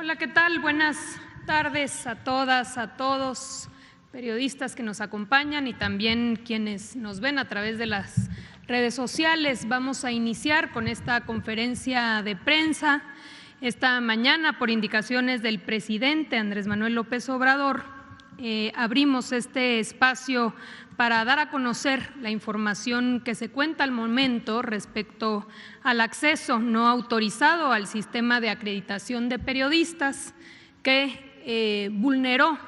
Hola, ¿qué tal? Buenas tardes a todas, a todos, periodistas que nos acompañan y también quienes nos ven a través de las redes sociales. Vamos a iniciar con esta conferencia de prensa. Esta mañana, por indicaciones del presidente Andrés Manuel López Obrador, abrimos este espacio para dar a conocer la información que se cuenta al momento respecto al acceso no autorizado al sistema de acreditación de periodistas que vulneró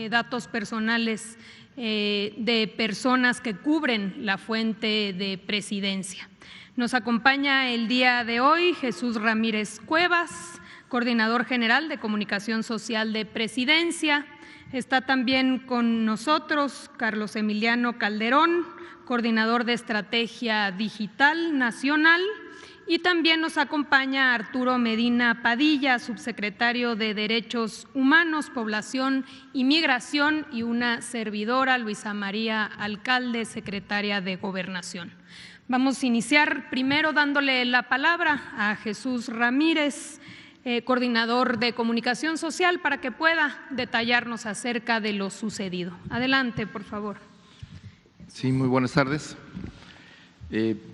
datos personales de personas que cubren la fuente de Presidencia. Nos acompaña el día de hoy Jesús Ramírez Cuevas, coordinador general de Comunicación Social de Presidencia. Está también con nosotros Carlos Emiliano Calderón, coordinador de Estrategia Digital Nacional, y también nos acompaña Arturo Medina Padilla, subsecretario de Derechos Humanos, Población y Migración, y una servidora, Luisa María Alcalde, secretaria de Gobernación. Vamos a iniciar primero dándole la palabra a Jesús Ramírez, coordinador de Comunicación Social, para que pueda detallarnos acerca de lo sucedido. Adelante, por favor. Sí, muy buenas tardes.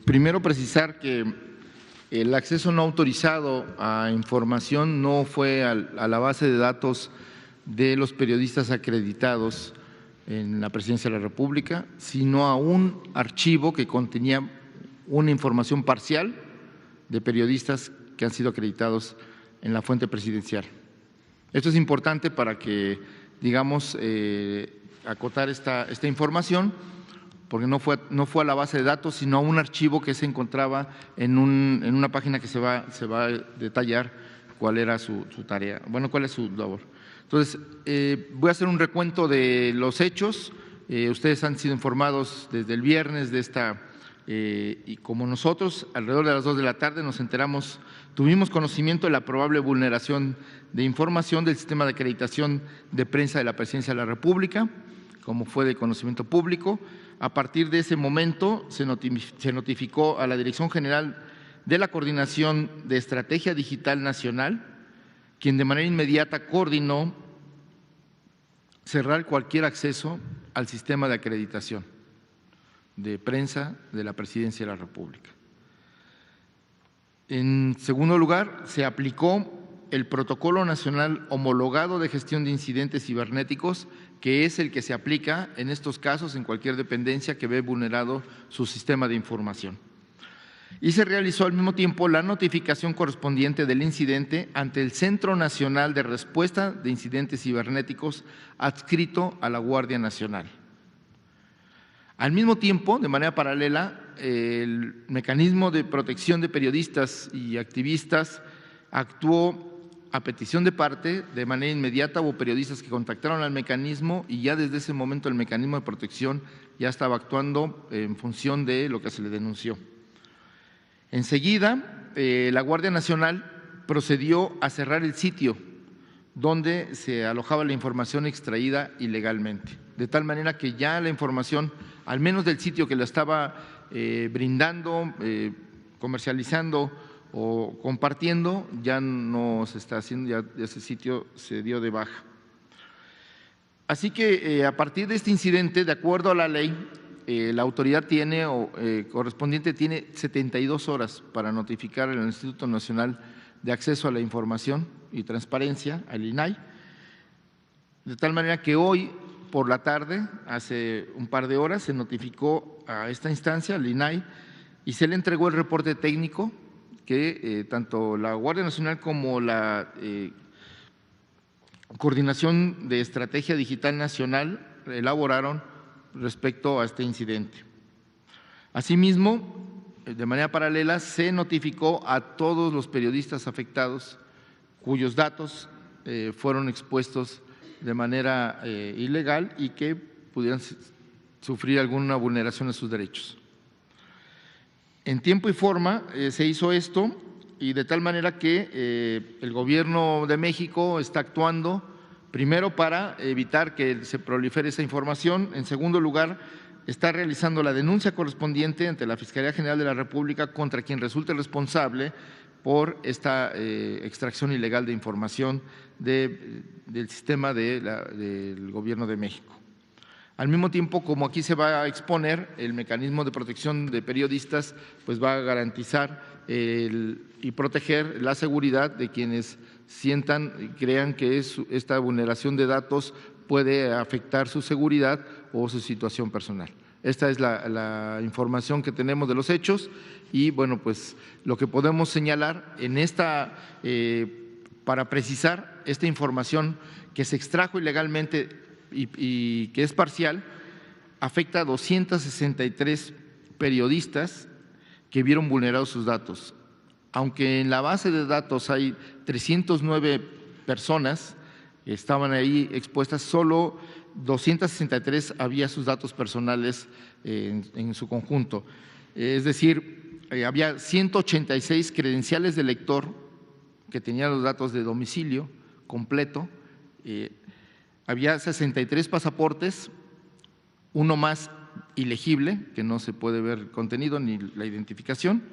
Primero precisar que el acceso no autorizado a información no fue a la base de datos de los periodistas acreditados en la Presidencia de la República, sino a un archivo que contenía una información parcial de periodistas que han sido acreditados en la fuente presidencial. Esto es importante para que, digamos, acotar esta información, porque no fue a la base de datos, sino a un archivo que se encontraba en una página que se va a detallar cuál era su tarea, bueno, cuál es su labor. Entonces, voy a hacer un recuento de los hechos. Ustedes han sido informados desde el viernes de esta, y como nosotros, alrededor de las 2 de la tarde nos enteramos, tuvimos conocimiento de la probable vulneración de información del sistema de acreditación de prensa de la Presidencia de la República, como fue de conocimiento público. A partir de ese momento se notificó a la Dirección General de la Coordinación de Estrategia Digital Nacional, quien de manera inmediata coordinó cerrar cualquier acceso al sistema de acreditación de prensa de la Presidencia de la República. En segundo lugar, se aplicó el Protocolo Nacional Homologado de Gestión de Incidentes Cibernéticos, que es el que se aplica en estos casos en cualquier dependencia que ve vulnerado su sistema de información. Y se realizó al mismo tiempo la notificación correspondiente del incidente ante el Centro Nacional de Respuesta de Incidentes Cibernéticos adscrito a la Guardia Nacional. Al mismo tiempo, de manera paralela, el mecanismo de protección de periodistas y activistas actuó a petición de parte, de manera inmediata. Hubo periodistas que contactaron al mecanismo y ya desde ese momento el mecanismo de protección ya estaba actuando en función de lo que se le denunció. Enseguida, la Guardia Nacional procedió a cerrar el sitio donde se alojaba la información extraída ilegalmente, de tal manera que ya la información, al menos del sitio que la estaba brindando, comercializando o compartiendo, ya no se está haciendo, ya ese sitio se dio de baja. Así que a partir de este incidente, de acuerdo a la ley, la autoridad correspondiente tiene 72 horas para notificar al Instituto Nacional de Acceso a la Información y Transparencia, al INAI, de tal manera que hoy por la tarde, hace un par de horas, se notificó a esta instancia, al INAI, y se le entregó el reporte técnico que tanto la Guardia Nacional como la Coordinación de Estrategia Digital Nacional elaboraron respecto a este incidente. Asimismo, de manera paralela, se notificó a todos los periodistas afectados cuyos datos fueron expuestos de manera ilegal y que pudieran sufrir alguna vulneración de sus derechos. En tiempo y forma se hizo esto, y de tal manera que el Gobierno de México está actuando primero para evitar que se prolifere esa información. En segundo lugar, está realizando la denuncia correspondiente ante la Fiscalía General de la República contra quien resulte responsable por esta extracción ilegal de información del sistema del Gobierno de México. Al mismo tiempo, como aquí se va a exponer, el mecanismo de protección de periodistas pues va a garantizar y proteger la seguridad de quienes sientan y crean que esta vulneración de datos puede afectar su seguridad o su situación personal. Esta es la información que tenemos de los hechos y, bueno, pues lo que podemos señalar en esta, para precisar esta información que se extrajo ilegalmente y que es parcial, afecta a 263 periodistas que vieron vulnerados sus datos. Aunque en la base de datos hay 309 personas que estaban ahí expuestas, solo 263 había sus datos personales en su conjunto. Es decir, había 186 credenciales de lector que tenían los datos de domicilio completo, había 63 pasaportes, uno más ilegible, que no se puede ver el contenido ni la identificación.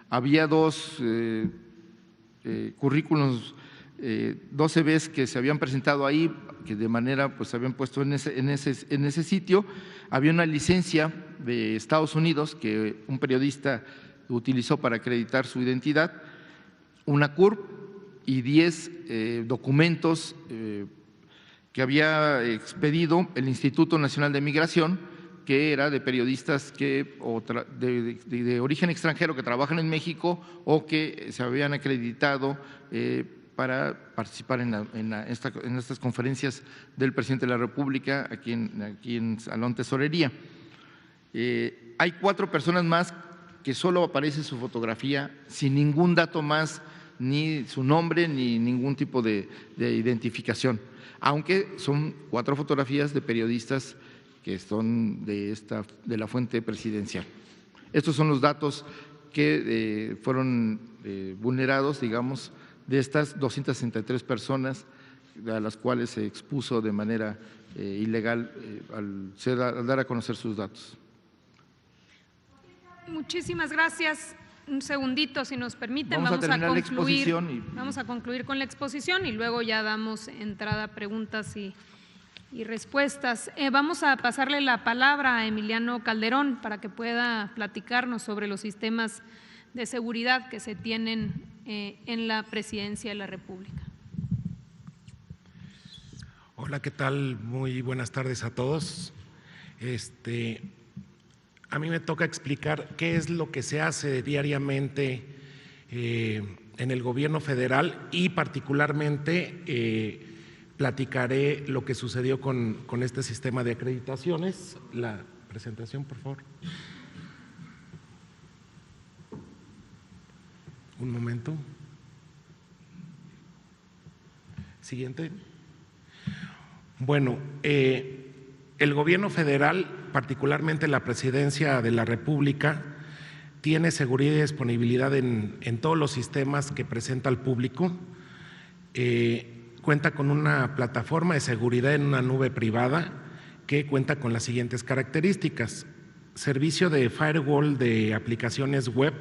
Había dos currículums, 2 CVs que se habían presentado ahí, que de manera pues se habían puesto en ese sitio. Había una licencia de Estados Unidos que un periodista utilizó para acreditar su identidad, una CURP y 10 documentos que había expedido el Instituto Nacional de Migración, que era de periodistas de origen extranjero que trabajan en México o que se habían acreditado para participar en estas conferencias del presidente de la República aquí en Salón Tesorería. Hay 4 personas más que solo aparece su fotografía, sin ningún dato más, ni su nombre, ni ningún tipo de identificación, aunque son 4 fotografías de periodistas que son de la fuente presidencial. Estos son los datos que fueron vulnerados, digamos, de estas 263 personas a las cuales se expuso de manera ilegal al dar a conocer sus datos. Muchísimas gracias. Un segundito, si nos permiten, vamos a concluir con la exposición y luego ya damos entrada a preguntas y respuestas. Vamos a pasarle la palabra a Emiliano Calderón para que pueda platicarnos sobre los sistemas de seguridad que se tienen en la Presidencia de la República. Hola, ¿qué tal? Muy buenas tardes a todos. A mí me toca explicar qué es lo que se hace diariamente en el Gobierno federal y particularmente platicaré lo que sucedió con este sistema de acreditaciones. La presentación, por favor. Un momento. Siguiente. Bueno, el Gobierno federal, particularmente la Presidencia de la República, tiene seguridad y disponibilidad en todos los sistemas que presenta al público. Cuenta con una plataforma de seguridad en una nube privada que cuenta con las siguientes características: servicio de firewall de aplicaciones web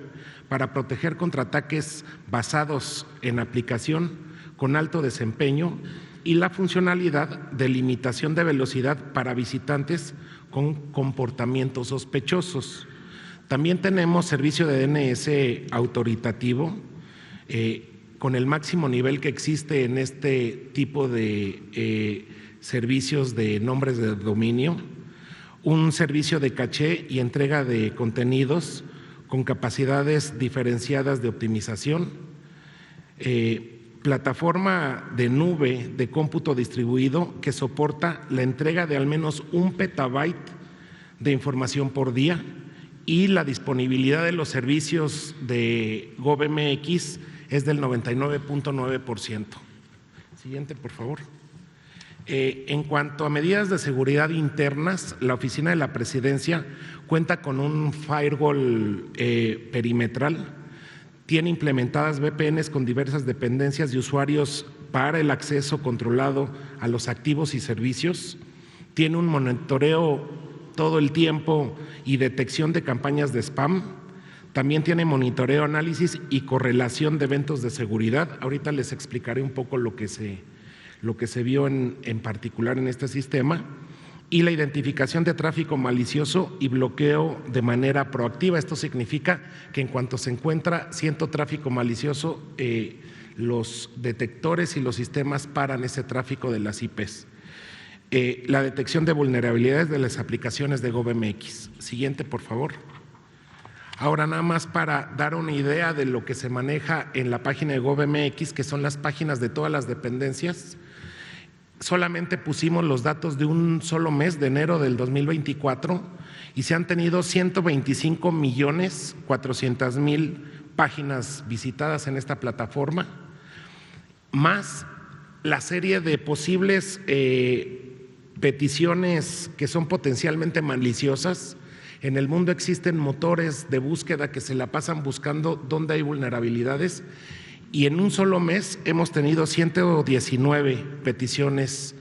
para proteger contra ataques basados en aplicación con alto desempeño y la funcionalidad de limitación de velocidad para visitantes con comportamientos sospechosos. También tenemos servicio de DNS autoritativo con el máximo nivel que existe en este tipo de servicios de nombres de dominio, un servicio de caché y entrega de contenidos con capacidades diferenciadas de optimización, plataforma de nube de cómputo distribuido que soporta la entrega de al menos 1 petabyte de información por día y la disponibilidad de los servicios de GovMX es del 99.9%. Siguiente, por favor. En cuanto a medidas de seguridad internas, la Oficina de la Presidencia cuenta con un firewall perimetral, tiene implementadas VPNs con diversas dependencias de usuarios para el acceso controlado a los activos y servicios, tiene un monitoreo todo el tiempo y detección de campañas de spam. También tiene monitoreo, análisis y correlación de eventos de seguridad. Ahorita les explicaré un poco lo que se vio en particular en este sistema. Y la identificación de tráfico malicioso y bloqueo de manera proactiva. Esto significa que en cuanto se encuentra cierto tráfico malicioso, los detectores y los sistemas paran ese tráfico de las IPs. La detección de vulnerabilidades de las aplicaciones de GovMX. Siguiente, por favor. Ahora, nada más para dar una idea de lo que se maneja en la página de GovMX, que son las páginas de todas las dependencias. Solamente pusimos los datos de un solo mes, de enero del 2024, y se han tenido 125.400.000 páginas visitadas en esta plataforma, más la serie de posibles peticiones que son potencialmente maliciosas. En el mundo existen motores de búsqueda que se la pasan buscando dónde hay vulnerabilidades, y en un solo mes hemos tenido 119 peticiones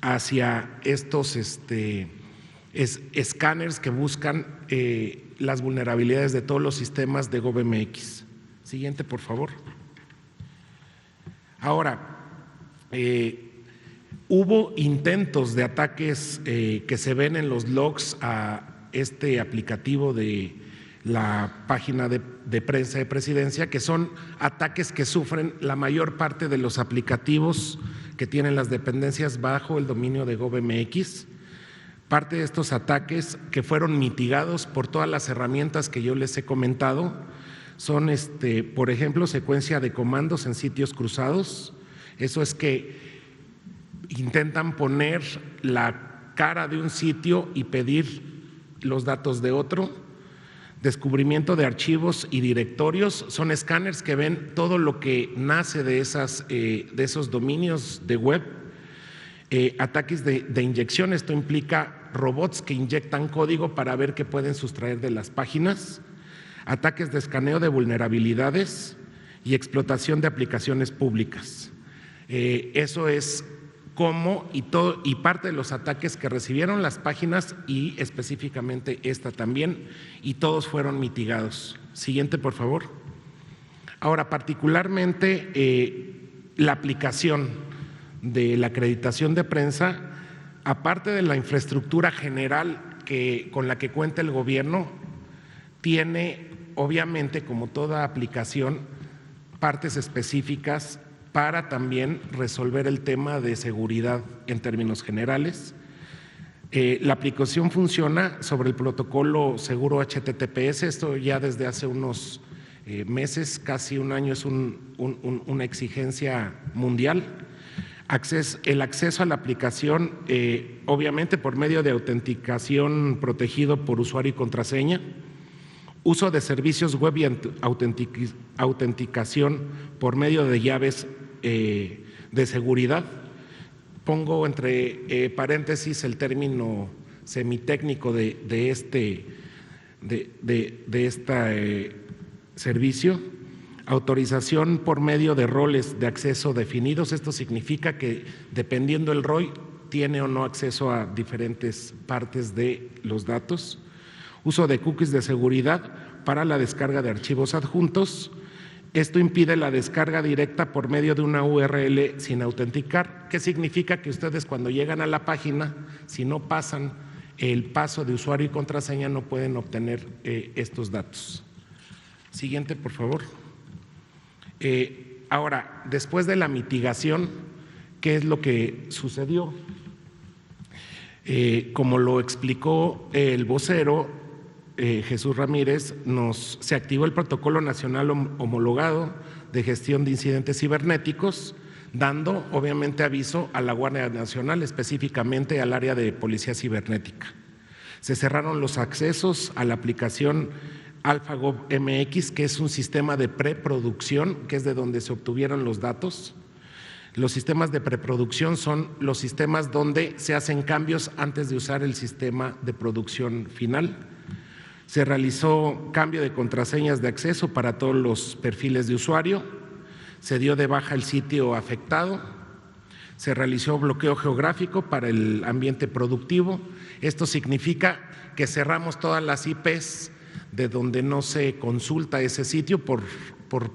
hacia estos escáneres que buscan las vulnerabilidades de todos los sistemas de GovMX. Siguiente, por favor. Ahora, hubo intentos de ataques que se ven en los logs a este aplicativo de la página de prensa de Presidencia, que son ataques que sufren la mayor parte de los aplicativos que tienen las dependencias bajo el dominio de GovMX. Parte de estos ataques, que fueron mitigados por todas las herramientas que yo les he comentado, son, por ejemplo, secuencia de comandos en sitios cruzados. Eso es que intentan poner la cara de un sitio y pedir los datos de otro. Descubrimiento de archivos y directorios, son escáneres que ven todo lo que nace de esos dominios de web. Ataques de inyección, esto implica robots que inyectan código para ver qué pueden sustraer de las páginas. Ataques de escaneo de vulnerabilidades y explotación de aplicaciones públicas. Eso es cómo y parte de los ataques que recibieron las páginas, y específicamente esta también, y todos fueron mitigados. Siguiente, por favor. Ahora, particularmente la aplicación de la acreditación de prensa, aparte de la infraestructura general con la que cuenta el gobierno, tiene obviamente, como toda aplicación, partes específicas para también resolver el tema de seguridad en términos generales. La aplicación funciona sobre el protocolo seguro HTTPS, esto ya desde hace unos meses, casi un año, es una exigencia mundial. El acceso a la aplicación, obviamente por medio de autenticación protegido por usuario y contraseña, uso de servicios web y autenticación por medio de llaves de seguridad. Pongo entre paréntesis el término semitécnico de este servicio. Autorización por medio de roles de acceso definidos. Esto significa que dependiendo del rol tiene o no acceso a diferentes partes de los datos. Uso de cookies de seguridad para la descarga de archivos adjuntos. Esto impide la descarga directa por medio de una URL sin autenticar, que significa que ustedes cuando llegan a la página, si no pasan el paso de usuario y contraseña, no pueden obtener estos datos. Siguiente, por favor. Ahora, después de la mitigación, ¿qué es lo que sucedió? Como lo explicó el vocero, Jesús Ramírez, se activó el Protocolo Nacional Homologado de Gestión de Incidentes Cibernéticos, dando obviamente aviso a la Guardia Nacional, específicamente al área de Policía Cibernética. Se cerraron los accesos a la aplicación AlphaGov MX, que es un sistema de preproducción, que es de donde se obtuvieron los datos. Los sistemas de preproducción son los sistemas donde se hacen cambios antes de usar el sistema de producción final. Se realizó cambio de contraseñas de acceso para todos los perfiles de usuario, se dio de baja el sitio afectado, se realizó bloqueo geográfico para el ambiente productivo. Esto significa que cerramos todas las IPs de donde no se consulta ese sitio por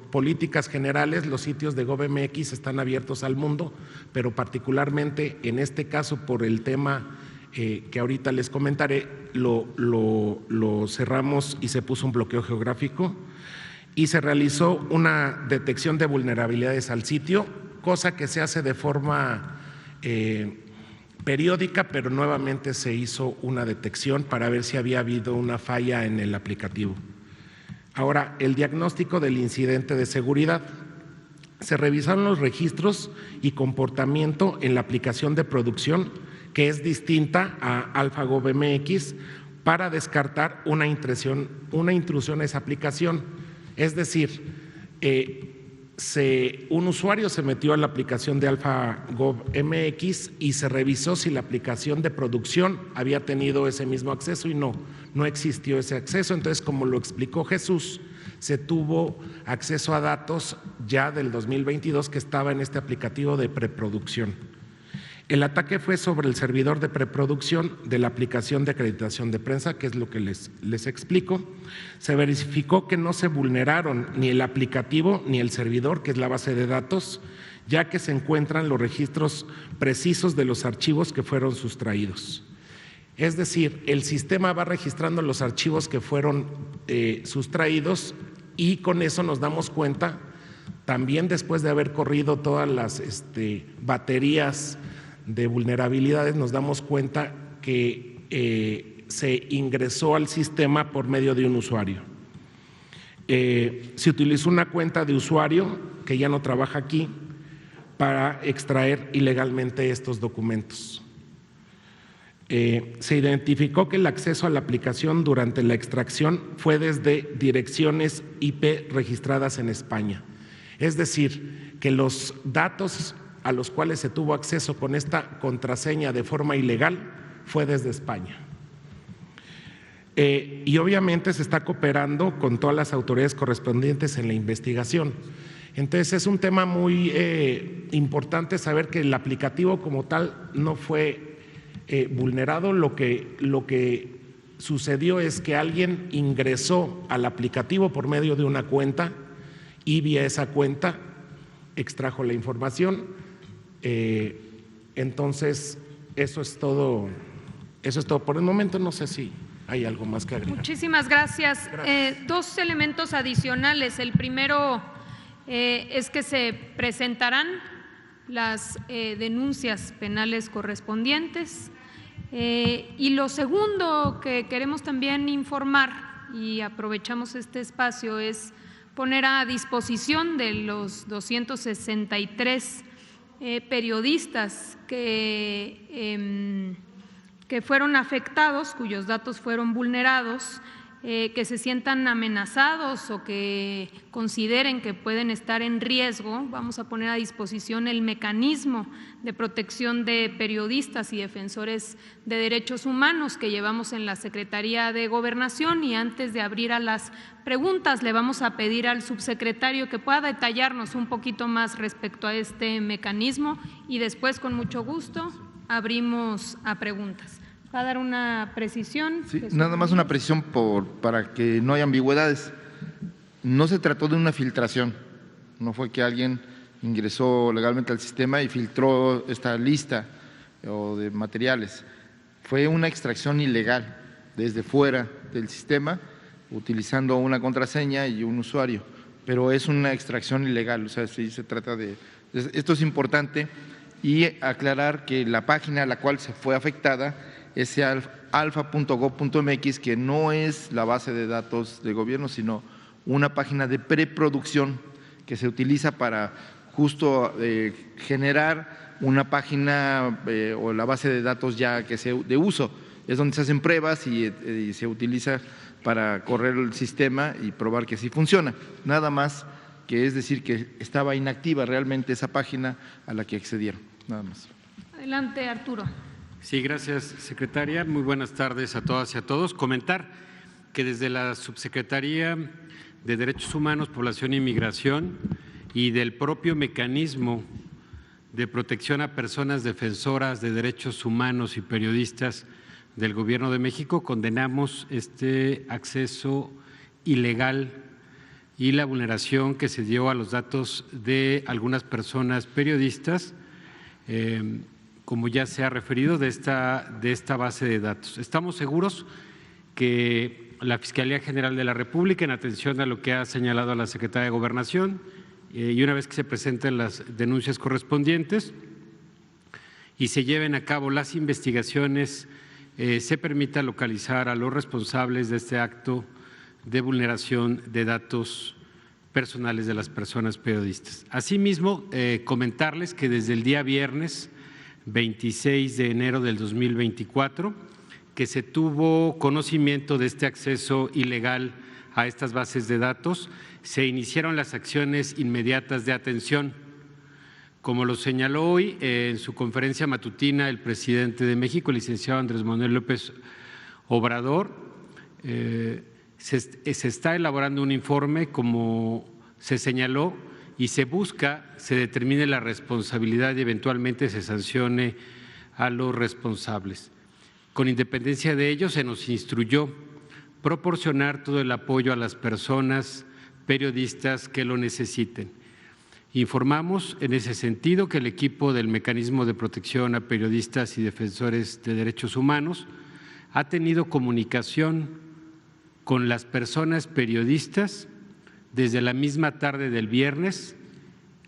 políticas generales. Los sitios de GovMX están abiertos al mundo, pero particularmente en este caso por el tema que ahorita les comentaré, lo cerramos y se puso un bloqueo geográfico y se realizó una detección de vulnerabilidades al sitio, cosa que se hace de forma periódica, pero nuevamente se hizo una detección para ver si había habido una falla en el aplicativo. Ahora, el diagnóstico del incidente de seguridad. Se revisaron los registros y comportamiento en la aplicación de producción, que es distinta a AlphaGov MX, para descartar una intrusión a esa aplicación. Es decir, un usuario se metió a la aplicación de AlphaGov MX y se revisó si la aplicación de producción había tenido ese mismo acceso y no existió ese acceso. Entonces, como lo explicó Jesús, se tuvo acceso a datos ya del 2022 que estaba en este aplicativo de preproducción. El ataque fue sobre el servidor de preproducción de la aplicación de acreditación de prensa, que es lo que les explico. Se verificó que no se vulneraron ni el aplicativo ni el servidor, que es la base de datos, ya que se encuentran los registros precisos de los archivos que fueron sustraídos. Es decir, el sistema va registrando los archivos que fueron sustraídos y con eso nos damos cuenta, también después de haber corrido todas las baterías de vulnerabilidades, nos damos cuenta que se ingresó al sistema por medio de un usuario. Se utilizó una cuenta de usuario que ya no trabaja aquí para extraer ilegalmente estos documentos. Se identificó que el acceso a la aplicación durante la extracción fue desde direcciones IP registradas en España. Es decir, que los datos a los cuales se tuvo acceso con esta contraseña de forma ilegal fue desde España. Y obviamente se está cooperando con todas las autoridades correspondientes en la investigación. Entonces es un tema muy importante saber que el aplicativo como tal no fue vulnerado. Lo que sucedió es que alguien ingresó al aplicativo por medio de una cuenta y vía esa cuenta extrajo la información. Entonces eso es todo por el momento. No sé si hay algo más que agregar. Muchísimas gracias. Dos elementos adicionales. El primero es que se presentarán las denuncias penales correspondientes. Y lo segundo que queremos también informar, y aprovechamos este espacio, es poner a disposición de los 263 periodistas que fueron afectados, cuyos datos fueron vulnerados, que se sientan amenazados o que consideren que pueden estar en riesgo. Vamos a poner a disposición el mecanismo de protección de periodistas y defensores de derechos humanos que llevamos en la Secretaría de Gobernación, y antes de abrir a las preguntas le vamos a pedir al subsecretario que pueda detallarnos un poquito más respecto a este mecanismo y después con mucho gusto abrimos a preguntas. ¿Va a dar una precisión? Sí, nada más una precisión para que no haya ambigüedades. No se trató de una filtración, no fue que alguien ingresó legalmente al sistema y filtró esta lista o de materiales. Fue una extracción ilegal desde fuera del sistema, utilizando una contraseña y un usuario, pero es una extracción ilegal. O sea, sí se trata de… Esto es importante, y aclarar que la página a la cual se fue afectada es alfa.gov.mx, que no es la base de datos de gobierno, sino una página de preproducción que se utiliza para justo generar una página o la base de datos ya que sea de uso. Es donde se hacen pruebas y se utiliza para correr el sistema y probar que sí funciona. Nada más que es decir que estaba inactiva realmente esa página a la que accedieron. Nada más. Adelante, Arturo. Sí, gracias, secretaria. Muy buenas tardes a todas y a todos. Comentar que desde la Subsecretaría de Derechos Humanos, Población y Migración y del propio mecanismo de protección a personas defensoras de derechos humanos y periodistas del Gobierno de México, condenamos este acceso ilegal y la vulneración que se dio a los datos de algunas personas periodistas, como ya se ha referido, de esta base de datos. Estamos seguros que la Fiscalía General de la República, en atención a lo que ha señalado la Secretaría de Gobernación, y una vez que se presenten las denuncias correspondientes y se lleven a cabo las investigaciones, se permita localizar a los responsables de este acto de vulneración de datos personales de las personas periodistas. Asimismo, comentarles que desde el día viernes 26 de enero del 2024, que se tuvo conocimiento de este acceso ilegal a estas bases de datos, se iniciaron las acciones inmediatas de atención. Como lo señaló hoy en su conferencia matutina el presidente de México, el licenciado Andrés Manuel López Obrador, se está elaborando un informe, como se señaló, y se determine la responsabilidad y eventualmente se sancione a los responsables. Con independencia de ello, se nos instruyó proporcionar todo el apoyo a las personas periodistas que lo necesiten. Informamos en ese sentido que el equipo del Mecanismo de Protección a Periodistas y Defensores de Derechos Humanos ha tenido comunicación con las personas periodistas desde la misma tarde del viernes,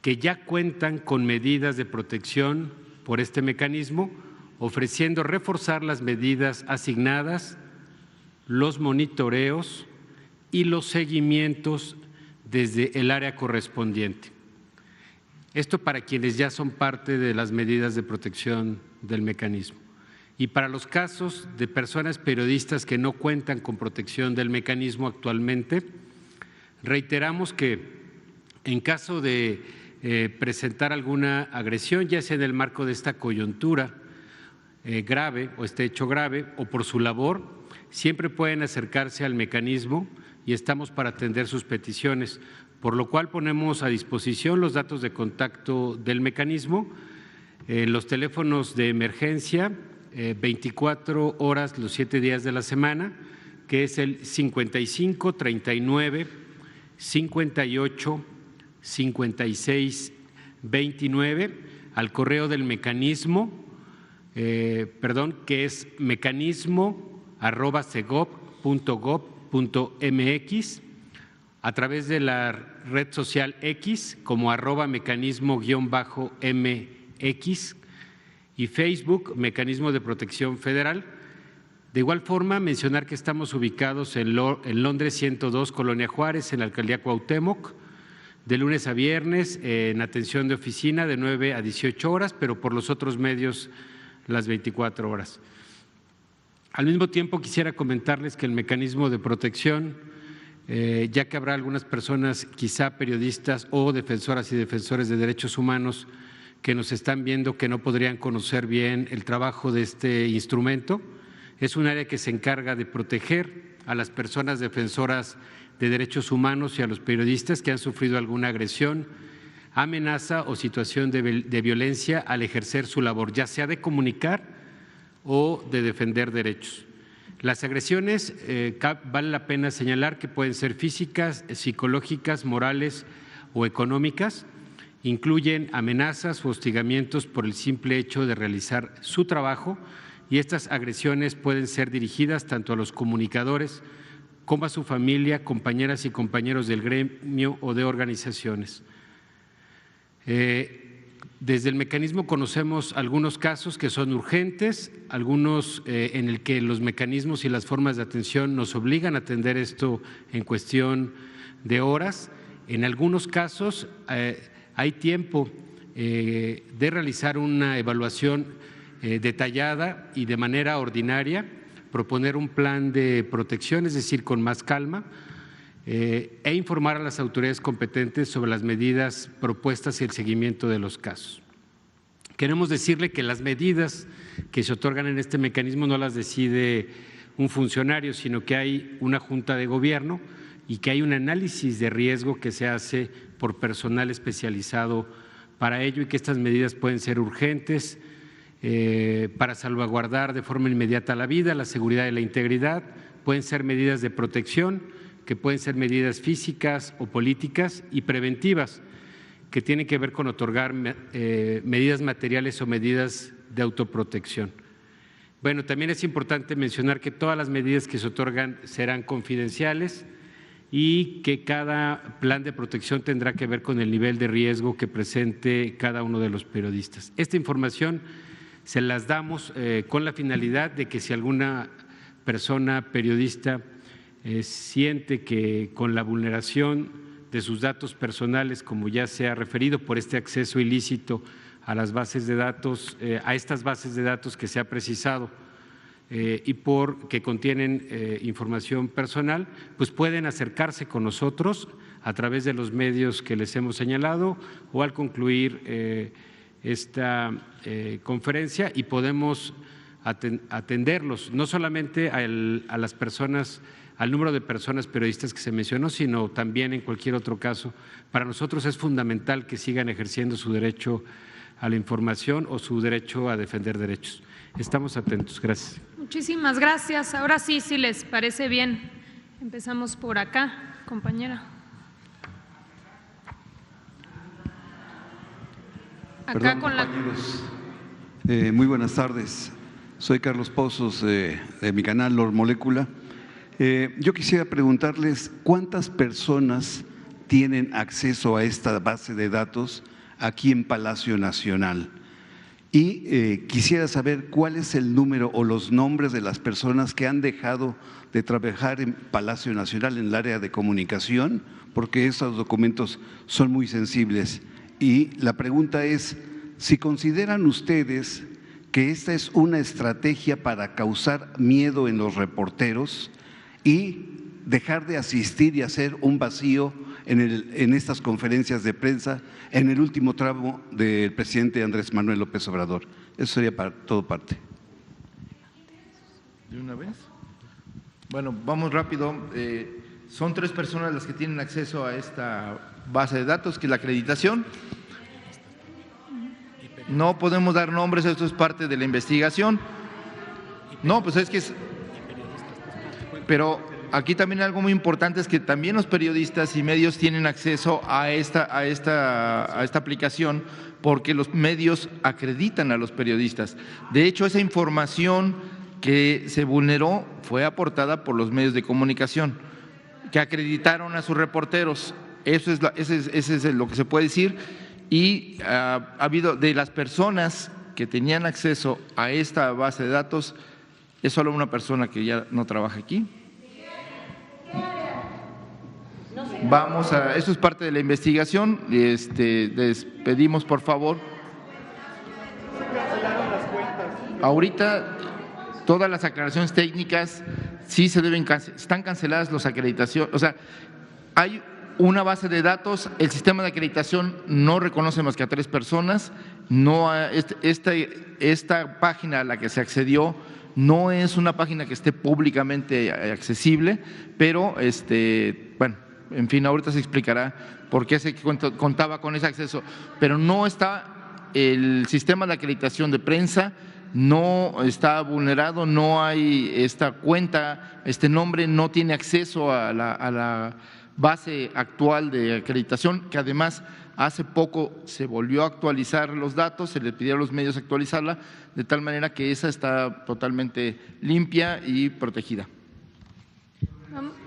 que ya cuentan con medidas de protección por este mecanismo, ofreciendo reforzar las medidas asignadas, los monitoreos y los seguimientos desde el área correspondiente. Esto para quienes ya son parte de las medidas de protección del mecanismo. Y para los casos de personas periodistas que no cuentan con protección del mecanismo actualmente, reiteramos que en caso de presentar alguna agresión, ya sea en el marco de esta coyuntura grave o este hecho grave o por su labor, siempre pueden acercarse al mecanismo y estamos para atender sus peticiones, por lo cual ponemos a disposición los datos de contacto del mecanismo, los teléfonos de emergencia, 24 horas los 7 días de la semana, que es el 55 39 58 56 29, al correo del mecanismo, que es mecanismo@segov.gov.mx, a través de la red social X como @mecanismo_MX y Facebook, Mecanismo de Protección Federal. De igual forma, mencionar que estamos ubicados en Londres 102, Colonia Juárez, en la Alcaldía Cuauhtémoc, de lunes a viernes, en atención de oficina de 9 a 18 horas, pero por los otros medios las 24 horas. Al mismo tiempo, quisiera comentarles que el mecanismo de protección, ya que habrá algunas personas, quizá periodistas o defensoras y defensores de derechos humanos, que nos están viendo que no podrían conocer bien el trabajo de este instrumento, es un área que se encarga de proteger a las personas defensoras de derechos humanos y a los periodistas que han sufrido alguna agresión, amenaza o situación de violencia al ejercer su labor, ya sea de comunicar o de defender derechos. Las agresiones, vale la pena señalar que pueden ser físicas, psicológicas, morales o económicas, incluyen amenazas o hostigamientos por el simple hecho de realizar su trabajo, y estas agresiones pueden ser dirigidas tanto a los comunicadores como a su familia, compañeras y compañeros del gremio o de organizaciones. Desde el mecanismo conocemos algunos casos que son urgentes, algunos en el que los mecanismos y las formas de atención nos obligan a atender esto en cuestión de horas. En algunos casos hay tiempo de realizar una evaluación detallada y de manera ordinaria, proponer un plan de protección, es decir, con más calma, e informar a las autoridades competentes sobre las medidas propuestas y el seguimiento de los casos. Queremos decirle que las medidas que se otorgan en este mecanismo no las decide un funcionario, sino que hay una junta de gobierno y que hay un análisis de riesgo que se hace por personal especializado para ello, y que estas medidas pueden ser urgentes para salvaguardar de forma inmediata la vida, la seguridad y la integridad, pueden ser medidas de protección que pueden ser medidas físicas o políticas, y preventivas, que tienen que ver con otorgar medidas materiales o medidas de autoprotección. Bueno, también es importante mencionar que todas las medidas que se otorgan serán confidenciales y que cada plan de protección tendrá que ver con el nivel de riesgo que presente cada uno de los periodistas. Esta información se las damos con la finalidad de que si alguna persona periodista siente que con la vulneración de sus datos personales, como ya se ha referido, por este acceso ilícito a las bases de datos, a estas bases de datos que se ha precisado y que contienen información personal, pues pueden acercarse con nosotros a través de los medios que les hemos señalado o al concluir esta conferencia, y podemos atenderlos, no solamente a las personas, al número de personas periodistas que se mencionó, sino también en cualquier otro caso. Para nosotros es fundamental que sigan ejerciendo su derecho a la información o su derecho a defender derechos. Estamos atentos. Gracias. Muchísimas gracias. Ahora sí, si les parece bien, empezamos por acá, compañera. Acá Perdón, con compañeros. Muy buenas tardes. Soy Carlos Pozos de mi canal Lord Molécula. Yo quisiera preguntarles cuántas personas tienen acceso a esta base de datos aquí en Palacio Nacional, y quisiera saber cuál es el número o los nombres de las personas que han dejado de trabajar en Palacio Nacional en el área de comunicación, porque esos documentos son muy sensibles. Y la pregunta es, si consideran ustedes que esta es una estrategia para causar miedo en los reporteros y dejar de asistir y hacer un vacío en estas conferencias de prensa en el último tramo del presidente Andrés Manuel López Obrador. Eso sería para todo parte. ¿De una vez? Bueno, vamos rápido. Son 3 personas las que tienen acceso a esta base de datos, que es la acreditación. No podemos dar nombres, esto es parte de la investigación. No, pues es que es… Pero aquí también algo muy importante es que también los periodistas y medios tienen acceso a esta aplicación, porque los medios acreditan a los periodistas. De hecho, esa información que se vulneró fue aportada por los medios de comunicación, que acreditaron a sus reporteros. Eso es lo que se puede decir. Y ha habido de las personas que tenían acceso a esta base de datos, es solo una persona que ya no trabaja aquí. Esto es parte de la investigación. Les pedimos, por favor. Ahorita todas las aclaraciones técnicas sí están canceladas las acreditaciones. O sea, hay una base de datos, el sistema de acreditación no reconoce más que a 3 personas. Esta página a la que se accedió no es una página que esté públicamente accesible, pero bueno, en fin, ahorita se explicará por qué se contaba con ese acceso, pero no está el sistema de acreditación de prensa, no está vulnerado, no hay esta cuenta, este nombre no tiene acceso a la base actual de acreditación, que además hace poco se volvió a actualizar los datos, se le pidieron a los medios actualizarla, de tal manera que esa está totalmente limpia y protegida.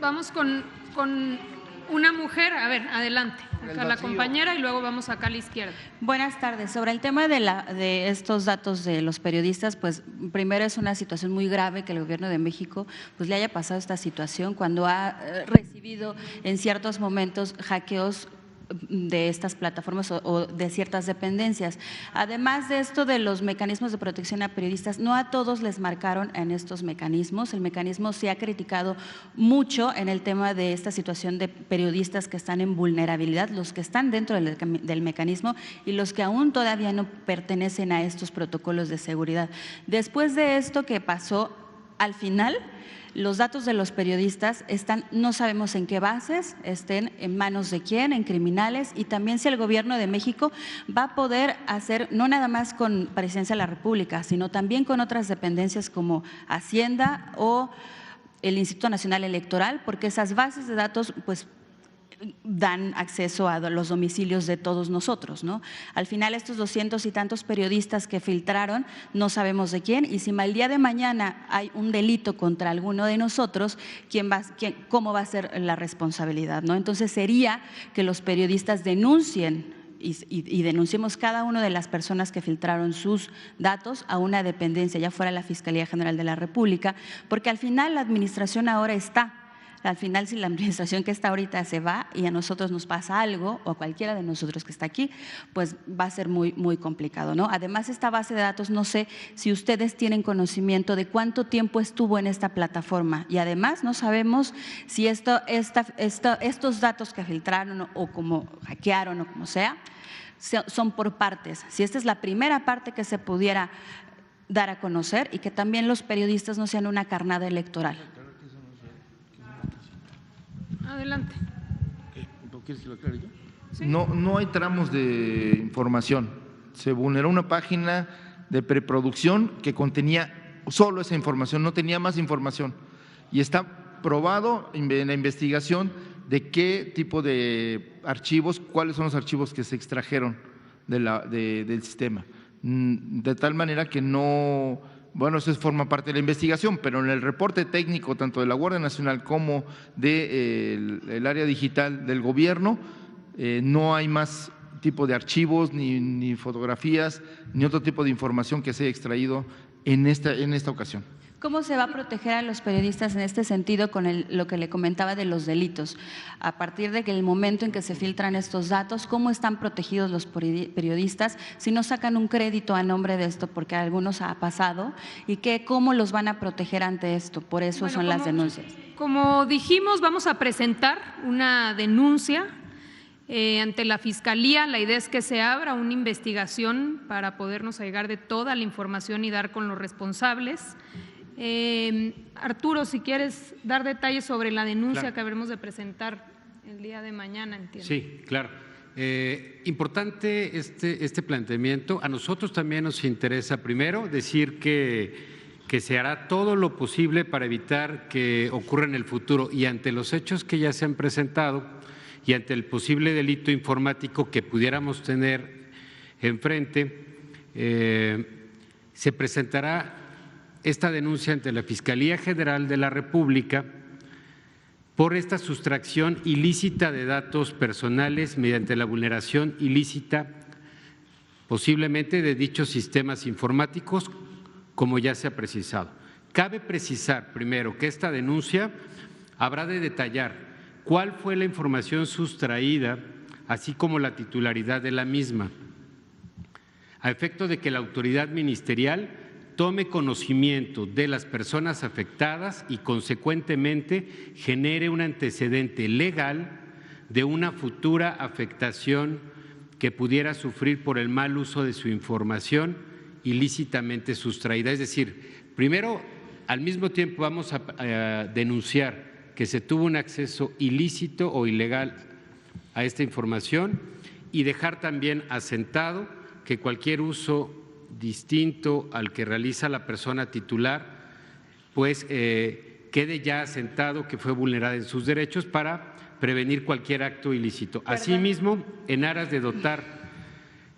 Vamos con una mujer. A ver, adelante. Acá la compañera y luego vamos acá a la izquierda. Buenas tardes. Sobre el tema de estos datos de los periodistas, pues primero es una situación muy grave que el Gobierno de México pues le haya pasado esta situación cuando ha recibido en ciertos momentos hackeos de estas plataformas o de ciertas dependencias. Además de esto de los mecanismos de protección a periodistas, no a todos les marcaron en estos mecanismos. El mecanismo se ha criticado mucho en el tema de esta situación de periodistas que están en vulnerabilidad, los que están dentro del mecanismo y los que aún todavía no pertenecen a estos protocolos de seguridad. Después de esto que pasó, al final los datos de los periodistas no sabemos en qué bases, estén en manos de quién, en criminales, y también si el Gobierno de México va a poder hacer, no nada más con Presidencia de la República, sino también con otras dependencias como Hacienda o el Instituto Nacional Electoral, porque esas bases de datos pues dan acceso a los domicilios de todos nosotros, ¿no? Al final estos 200 y tantos periodistas que filtraron no sabemos de quién, y si el día de mañana hay un delito contra alguno de nosotros, ¿cómo va a ser la responsabilidad, ¿no? Entonces sería que los periodistas denuncien y denunciemos cada una de las personas que filtraron sus datos a una dependencia, ya fuera la Fiscalía General de la República, porque al final la administración ahora está. Al final, si la administración que está ahorita se va y a nosotros nos pasa algo, o a cualquiera de nosotros que está aquí, pues va a ser muy, muy complicado, ¿no? Además, esta base de datos, no sé si ustedes tienen conocimiento de cuánto tiempo estuvo en esta plataforma, y además no sabemos si estos datos que filtraron o como hackearon o como sea, son por partes. Si esta es la primera parte que se pudiera dar a conocer, y que también los periodistas no sean una carnada electoral. Adelante. ¿Quieres que lo aclare yo? Sí. No hay tramos de información. Se vulneró una página de preproducción que contenía solo esa información, no tenía más información. Y está probado en la investigación de qué tipo de archivos, cuáles son los archivos que se extrajeron del sistema. De tal manera que no… Bueno, eso forma parte de la investigación, pero en el reporte técnico tanto de la Guardia Nacional como del área digital del gobierno no hay más tipo de archivos, ni fotografías, ni otro tipo de información que se haya extraído en esta ocasión. ¿Cómo se va a proteger a los periodistas en este sentido con lo que le comentaba de los delitos? A partir de que el momento en que se filtran estos datos, ¿cómo están protegidos los periodistas si no sacan un crédito a nombre de esto? Porque a algunos ha pasado, y ¿cómo los van a proteger ante esto? Por eso son las denuncias. Como dijimos, vamos a presentar una denuncia ante la Fiscalía. La idea es que se abra una investigación para podernos allegar de toda la información y dar con los responsables. Arturo, si quieres dar detalles sobre la denuncia, claro, que habremos de presentar el día de mañana, entiendo. Sí, claro. Importante este planteamiento. A nosotros también nos interesa, primero, decir que se hará todo lo posible para evitar que ocurra en el futuro, y ante los hechos que ya se han presentado y ante el posible delito informático que pudiéramos tener enfrente, se presentará esta denuncia ante la Fiscalía General de la República por esta sustracción ilícita de datos personales mediante la vulneración ilícita posiblemente de dichos sistemas informáticos, como ya se ha precisado. Cabe precisar primero que esta denuncia habrá de detallar cuál fue la información sustraída, así como la titularidad de la misma, a efecto de que la autoridad ministerial tome conocimiento de las personas afectadas y consecuentemente genere un antecedente legal de una futura afectación que pudiera sufrir por el mal uso de su información ilícitamente sustraída. Es decir, primero, al mismo tiempo vamos a denunciar que se tuvo un acceso ilícito o ilegal a esta información, y dejar también asentado que cualquier uso distinto al que realiza la persona titular, pues quede ya asentado que fue vulnerada en sus derechos para prevenir cualquier acto ilícito. Asimismo, en aras de dotar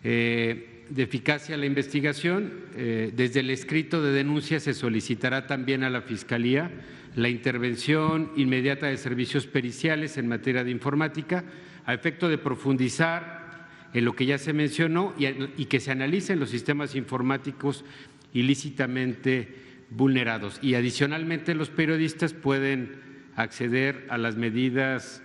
de eficacia la investigación, desde el escrito de denuncia se solicitará también a la Fiscalía la intervención inmediata de servicios periciales en materia de informática, a efecto de profundizar en lo que ya se mencionó y que se analicen los sistemas informáticos ilícitamente vulnerados. Y adicionalmente, los periodistas pueden acceder a las medidas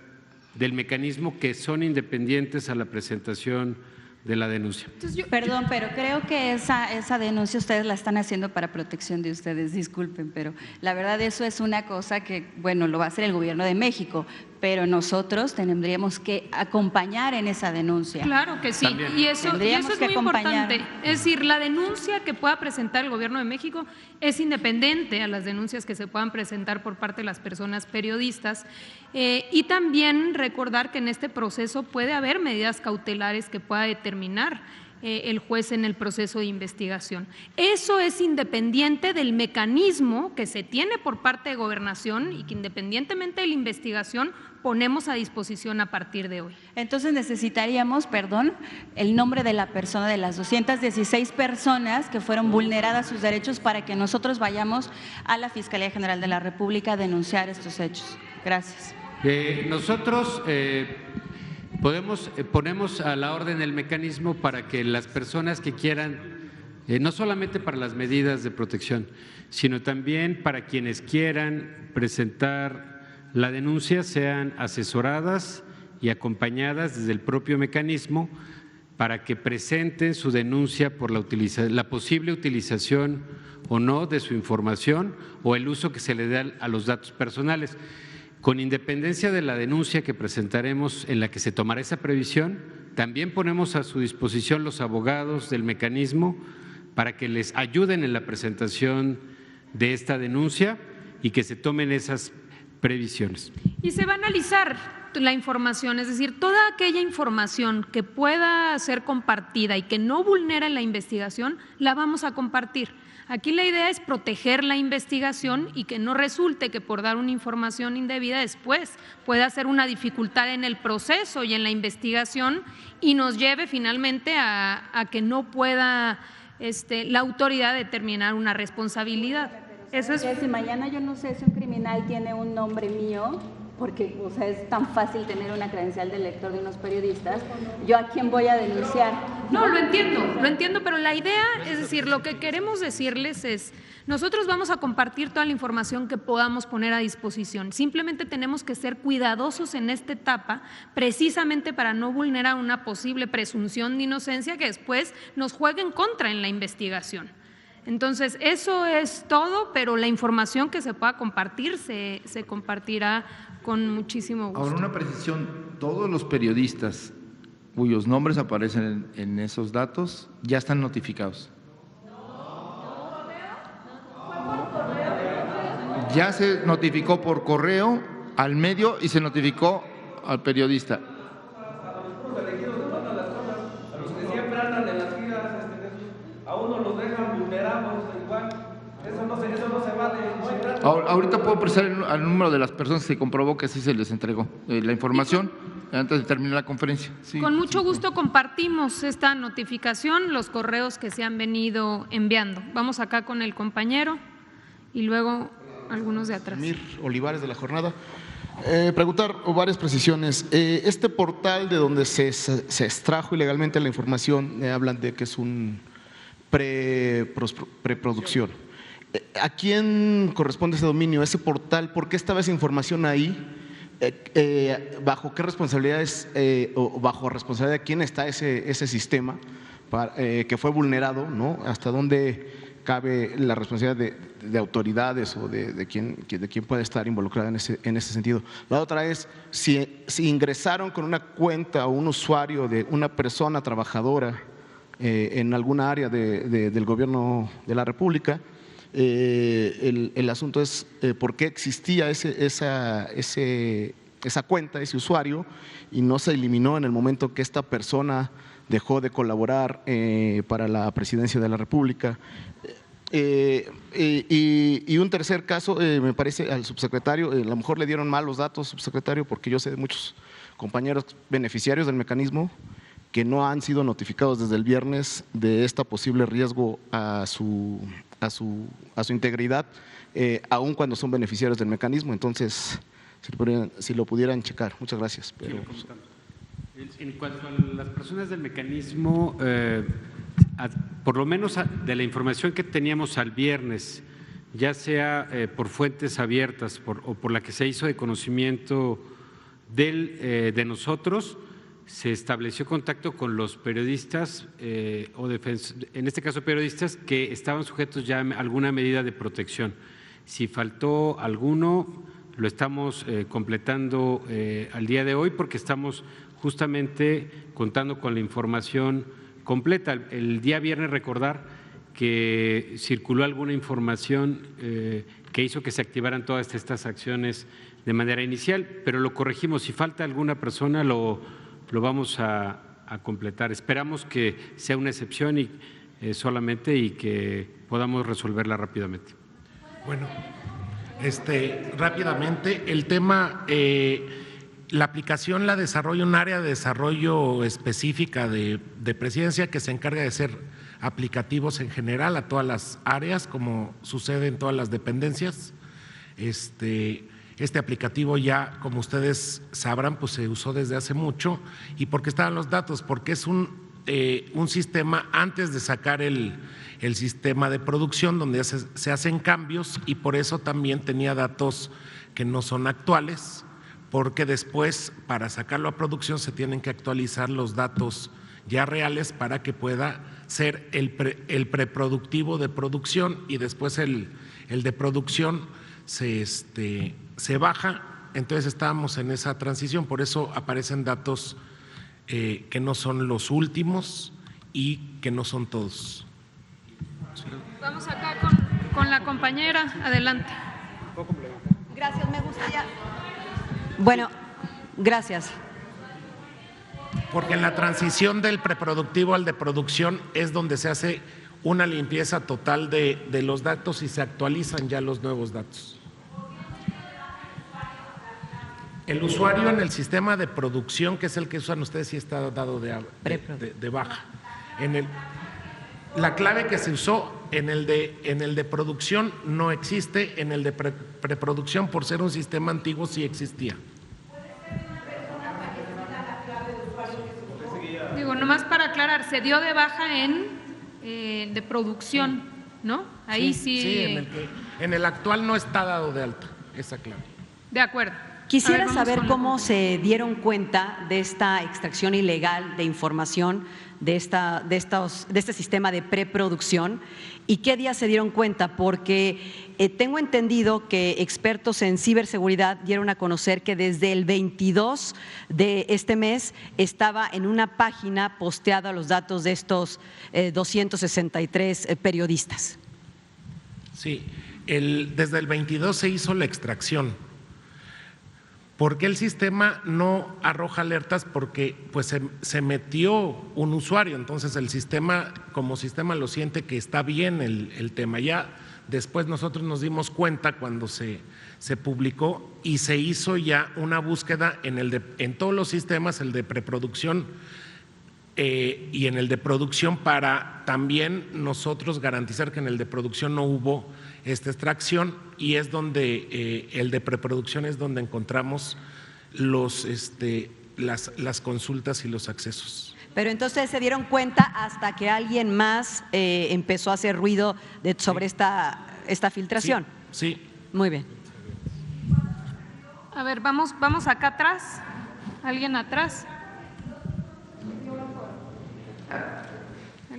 del mecanismo que son independientes a la presentación de la denuncia. Perdón, pero creo que esa denuncia ustedes la están haciendo para protección de ustedes, disculpen, pero la verdad eso es una cosa que, bueno, lo va a hacer el Gobierno de México, pero nosotros tendríamos que acompañar en esa denuncia. Claro que sí, y eso es muy importante. Es decir, la denuncia que pueda presentar el Gobierno de México es independiente a las denuncias que se puedan presentar por parte de las personas periodistas, y también recordar que en este proceso puede haber medidas cautelares que pueda determinar el juez en el proceso de investigación. Eso es independiente del mecanismo que se tiene por parte de Gobernación y que independientemente de la investigación ponemos a disposición a partir de hoy. Entonces necesitaríamos, el nombre de la persona, de las 216 personas que fueron vulneradas sus derechos para que nosotros vayamos a la Fiscalía General de la República a denunciar estos hechos. Gracias. Nosotros ponemos a la orden el mecanismo para que las personas que quieran, no solamente para las medidas de protección, sino también para quienes quieran presentar la denuncia, sean asesoradas y acompañadas desde el propio mecanismo para que presenten su denuncia por la posible utilización o no de su información o el uso que se le dé a los datos personales. Con independencia de la denuncia que presentaremos en la que se tomará esa previsión, también ponemos a su disposición los abogados del mecanismo para que les ayuden en la presentación de esta denuncia y que se tomen esas previsiones. Y se va a analizar la información, es decir, toda aquella información que pueda ser compartida y que no vulnere la investigación, la vamos a compartir. Aquí la idea es proteger la investigación y que no resulte que por dar una información indebida después pueda ser una dificultad en el proceso y en la investigación y nos lleve finalmente a que no pueda la autoridad determinar una responsabilidad. Eso es. Si mañana yo no sé si un criminal tiene un nombre mío, porque es tan fácil tener una credencial de lector de unos periodistas, ¿yo a quién voy a denunciar? No, lo entiendo, pero la idea, es decir, lo que queremos decirles es, nosotros vamos a compartir toda la información que podamos poner a disposición, simplemente tenemos que ser cuidadosos en esta etapa, precisamente para no vulnerar una posible presunción de inocencia que después nos juegue en contra en la investigación. Entonces, eso es todo, pero la información que se pueda compartir se compartirá con muchísimo gusto. Ahora, una precisión, todos los periodistas cuyos nombres aparecen en esos datos ya están notificados. Ya se notificó por correo al medio y se notificó al periodista. Ahorita puedo precisar el número de las personas que se comprobó que sí se les entregó la información antes de terminar la conferencia. Sí, con mucho gusto compartimos esta notificación, los correos que se han venido enviando. Vamos acá con el compañero y luego algunos de atrás. Mir Olivares, de La Jornada. Preguntar varias precisiones. Este portal de donde se extrajo ilegalmente la información, hablan de que es un preproducción. ¿A quién corresponde ese dominio, ese portal? ¿Por qué estaba esa información ahí? ¿Bajo qué responsabilidades o bajo responsabilidad de quién está ese sistema que fue vulnerado, ¿no? ¿Hasta dónde cabe la responsabilidad de autoridades o de quién puede estar involucrada en ese sentido? La otra es si ingresaron con una cuenta o un usuario de una persona trabajadora en alguna área del gobierno de la República. El asunto es por qué existía esa cuenta, ese usuario, y no se eliminó en el momento que esta persona dejó de colaborar para la presidencia de la República. Y un tercer caso, me parece, al subsecretario, a lo mejor le dieron mal los datos, subsecretario, porque yo sé de muchos compañeros beneficiarios del mecanismo que no han sido notificados desde el viernes de esta posible riesgo a su integridad, aun cuando son beneficiarios del mecanismo. Entonces, si lo pudieran checar. Muchas gracias. Pero, en cuanto a las personas del mecanismo, por lo menos de la información que teníamos al viernes, ya sea por fuentes abiertas o por la que se hizo de conocimiento de nosotros, se estableció contacto con los periodistas en este caso periodistas que estaban sujetos ya a alguna medida de protección. Si faltó alguno, lo estamos completando al día de hoy porque estamos justamente contando con la información completa. El día viernes recordar que circuló alguna información que hizo que se activaran todas estas acciones de manera inicial, pero lo corregimos. Si falta alguna persona, lo vamos a a completar. Esperamos que sea una excepción y solamente y que podamos resolverla rápidamente. Bueno, rápidamente, el tema, la aplicación la desarrolla un área de desarrollo específica de Presidencia que se encarga de hacer aplicativos en general a todas las áreas, como sucede en todas las dependencias. Este aplicativo ya, como ustedes sabrán, pues se usó desde hace mucho. ¿Y por qué estaban los datos? Porque es un sistema antes de sacar el sistema de producción donde se hacen cambios, y por eso también tenía datos que no son actuales, porque después para sacarlo a producción se tienen que actualizar los datos ya reales para que pueda ser el preproductivo de producción, y después el de producción se baja. Entonces estábamos en esa transición, por eso aparecen datos que no son los últimos y que no son todos. Vamos acá con la compañera, adelante. Gracias, me gustaría. Bueno, gracias. Porque en la transición del preproductivo al de producción es donde se hace una limpieza total de los datos y se actualizan ya los nuevos datos. El usuario en el sistema de producción, que es el que usan ustedes, sí está dado de baja. La clave que se usó en el de producción no existe, en el de preproducción, por ser un sistema antiguo, sí existía. Digo, nomás para aclarar, se dio de baja en de producción, ¿no? Ahí sí. Sí, en el actual no está dado de alta esa clave. De acuerdo. Quisiera saber cómo se dieron cuenta de esta extracción ilegal de información de este sistema de preproducción y qué día se dieron cuenta, porque tengo entendido que expertos en ciberseguridad dieron a conocer que desde el 22 de este mes estaba en una página posteada los datos de estos 263 periodistas. Sí, desde el 22 se hizo la extracción. ¿Por qué el sistema no arroja alertas? Porque pues se metió un usuario, entonces el sistema, como sistema, lo siente que está bien el tema. Ya después nosotros nos dimos cuenta cuando se publicó y se hizo ya una búsqueda en todos los sistemas, el de preproducción y en el de producción, para también nosotros garantizar que en el de producción no hubo esta extracción, y es donde el de preproducción es donde encontramos las consultas y los accesos. Pero entonces se dieron cuenta hasta que alguien más empezó a hacer ruido sobre esta filtración. Sí. Muy bien. A ver, vamos acá atrás. ¿Alguien atrás?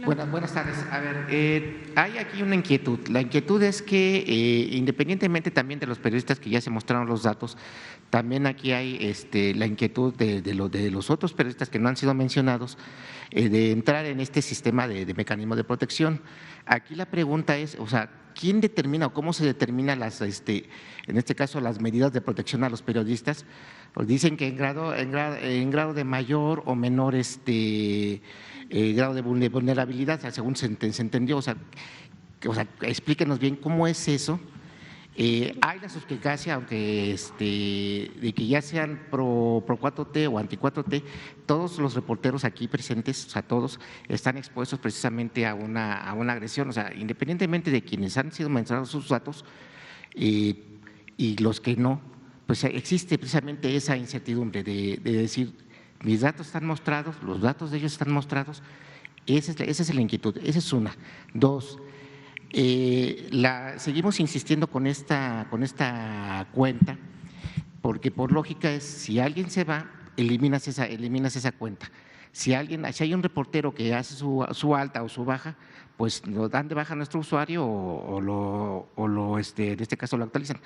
Buenas tardes. A ver, hay aquí una inquietud. La inquietud es que independientemente también de los periodistas que ya se mostraron los datos, también aquí hay la inquietud de los otros periodistas que no han sido mencionados de entrar en este sistema de mecanismo de protección. Aquí la pregunta es, o sea, ¿quién determina o cómo se determina en este caso las medidas de protección a los periodistas? Pues dicen que en grado de mayor o menor grado de vulnerabilidad, o sea, según se entendió, o sea, explíquenos bien cómo es eso. Hay la suspicacia, aunque de que ya sean pro 4T o anti 4T, todos los reporteros aquí presentes, o sea, todos están expuestos precisamente a una agresión, o sea, independientemente de quienes han sido mencionados sus datos y los que no, pues existe precisamente esa incertidumbre de decir, mis datos están mostrados, los datos de ellos están mostrados. Esa es la inquietud, esa es una. Dos, seguimos insistiendo con esta cuenta, porque por lógica es, si alguien se va, eliminas esa cuenta. Si hay un reportero que hace su alta o su baja, pues lo dan de baja a nuestro usuario o en este caso lo actualizan.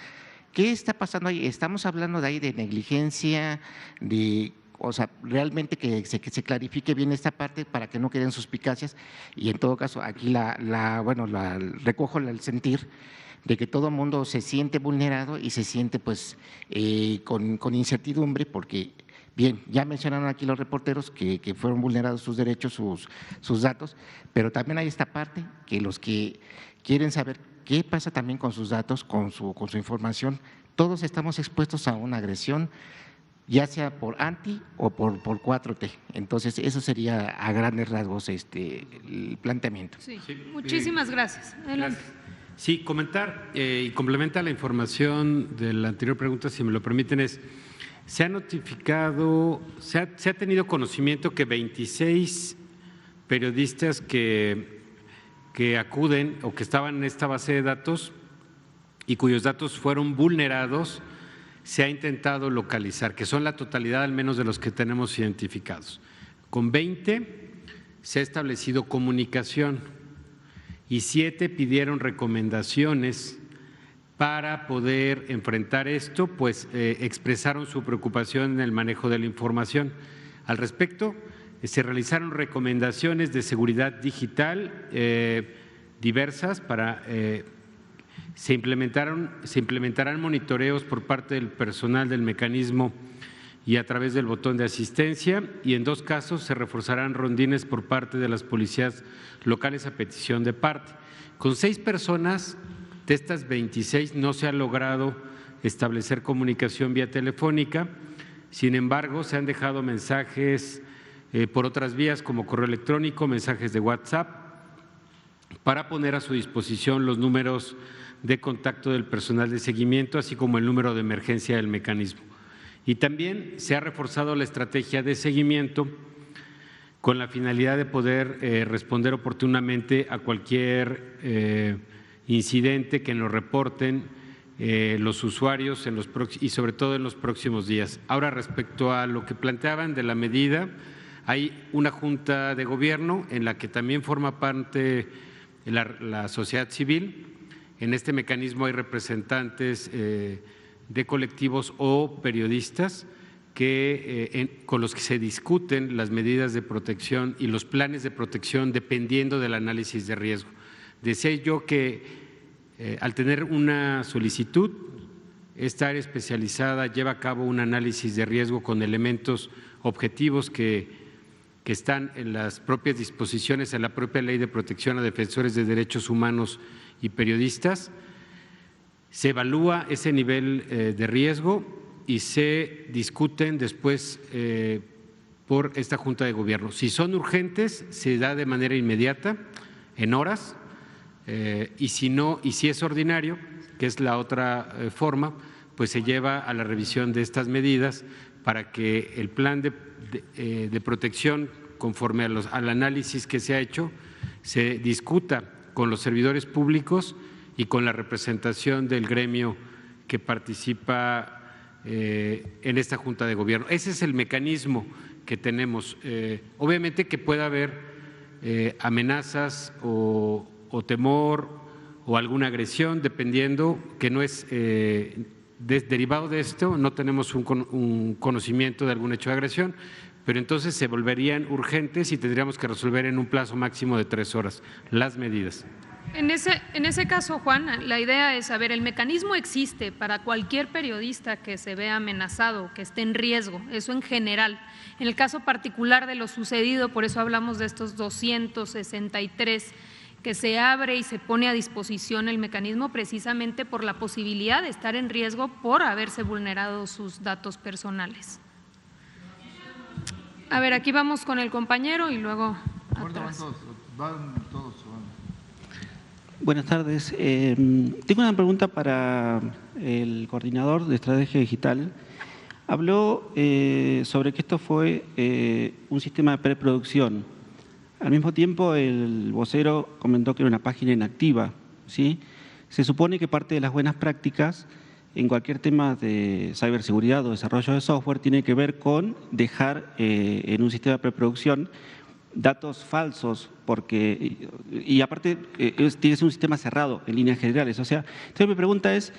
¿Qué está pasando ahí? Estamos hablando de ahí de negligencia, o sea, realmente que se clarifique bien esta parte para que no queden suspicacias, y en todo caso aquí recojo el sentir de que todo el mundo se siente vulnerado y se siente pues con incertidumbre, porque bien, ya mencionaron aquí los reporteros que fueron vulnerados sus derechos, sus datos, pero también hay esta parte que los que quieren saber qué pasa también con sus datos, con su información, todos estamos expuestos a una agresión, ya sea por anti o por 4T. Entonces, eso sería a grandes rasgos el planteamiento. Sí, muchísimas gracias. Adelante. Gracias. Sí, comentar y complementa la información de la anterior pregunta, si me lo permiten, se ha notificado, se ha tenido conocimiento que 26 periodistas que acuden o que estaban en esta base de datos y cuyos datos fueron vulnerados, se ha intentado localizar, que son la totalidad al menos de los que tenemos identificados. Con 20 se ha establecido comunicación y 7 pidieron recomendaciones para poder enfrentar esto, pues expresaron su preocupación en el manejo de la información. Al respecto, se realizaron recomendaciones de seguridad digital diversas para… Se implementarán monitoreos por parte del personal del mecanismo y a través del botón de asistencia, y en 2 casos se reforzarán rondines por parte de las policías locales a petición de parte. Con 6 personas de estas 26 no se ha logrado establecer comunicación vía telefónica, sin embargo se han dejado mensajes por otras vías como correo electrónico, mensajes de WhatsApp, para poner a su disposición los números de contacto del personal de seguimiento, así como el número de emergencia del mecanismo. Y también se ha reforzado la estrategia de seguimiento con la finalidad de poder responder oportunamente a cualquier incidente que nos reporten los usuarios y sobre todo en los próximos días. Ahora, respecto a lo que planteaban de la medida, hay una junta de gobierno en la que también forma parte la sociedad civil. En este mecanismo hay representantes de colectivos o periodistas con los que se discuten las medidas de protección y los planes de protección dependiendo del análisis de riesgo. Decía yo que al tener una solicitud, esta área especializada lleva a cabo un análisis de riesgo con elementos objetivos que están en las propias disposiciones, en la propia Ley de Protección a Defensores de Derechos Humanos y Periodistas. Se evalúa ese nivel de riesgo y se discuten después por esta Junta de Gobierno. Si son urgentes, se da de manera inmediata, en horas, y si no, y si es ordinario, que es la otra forma, pues se lleva a la revisión de estas medidas para que el plan de protección, conforme al análisis que se ha hecho, se discuta con los servidores públicos y con la representación del gremio que participa en esta Junta de Gobierno. Ese es el mecanismo que tenemos. Obviamente que pueda haber amenazas o temor o alguna agresión, dependiendo, que no es derivado de esto, no tenemos un conocimiento de algún hecho de agresión, pero entonces se volverían urgentes y tendríamos que resolver en un plazo máximo de 3 horas las medidas. En ese caso, Juan, la idea es saber, el mecanismo existe para cualquier periodista que se vea amenazado, que esté en riesgo, eso en general. En el caso particular de lo sucedido, por eso hablamos de estos 263 que se abre y se pone a disposición el mecanismo precisamente por la posibilidad de estar en riesgo por haberse vulnerado sus datos personales. A ver, aquí vamos con el compañero y luego atrás. Buenas tardes. Tengo una pregunta para el coordinador de estrategia digital. Habló sobre que esto fue un sistema de preproducción. Al mismo tiempo, el vocero comentó que era una página inactiva, ¿sí? Se supone que parte de las buenas prácticas en cualquier tema de ciberseguridad o desarrollo de software tiene que ver con dejar en un sistema de preproducción datos falsos, y aparte tiene que ser un sistema cerrado en líneas generales. O sea, entonces mi pregunta es,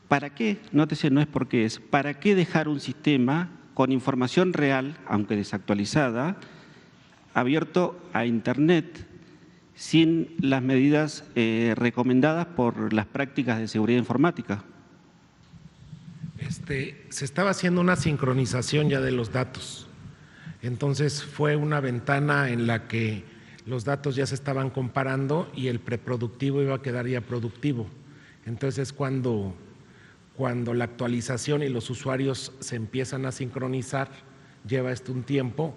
¿para qué? No es por qué, es ¿para qué dejar un sistema con información real, aunque desactualizada, abierto a Internet sin las medidas recomendadas por las prácticas de seguridad informática? se estaba haciendo una sincronización ya de los datos. Entonces fue una ventana en la que los datos ya se estaban comparando y el preproductivo iba a quedar ya productivo. Entonces cuando la actualización y los usuarios se empiezan a sincronizar, lleva esto un tiempo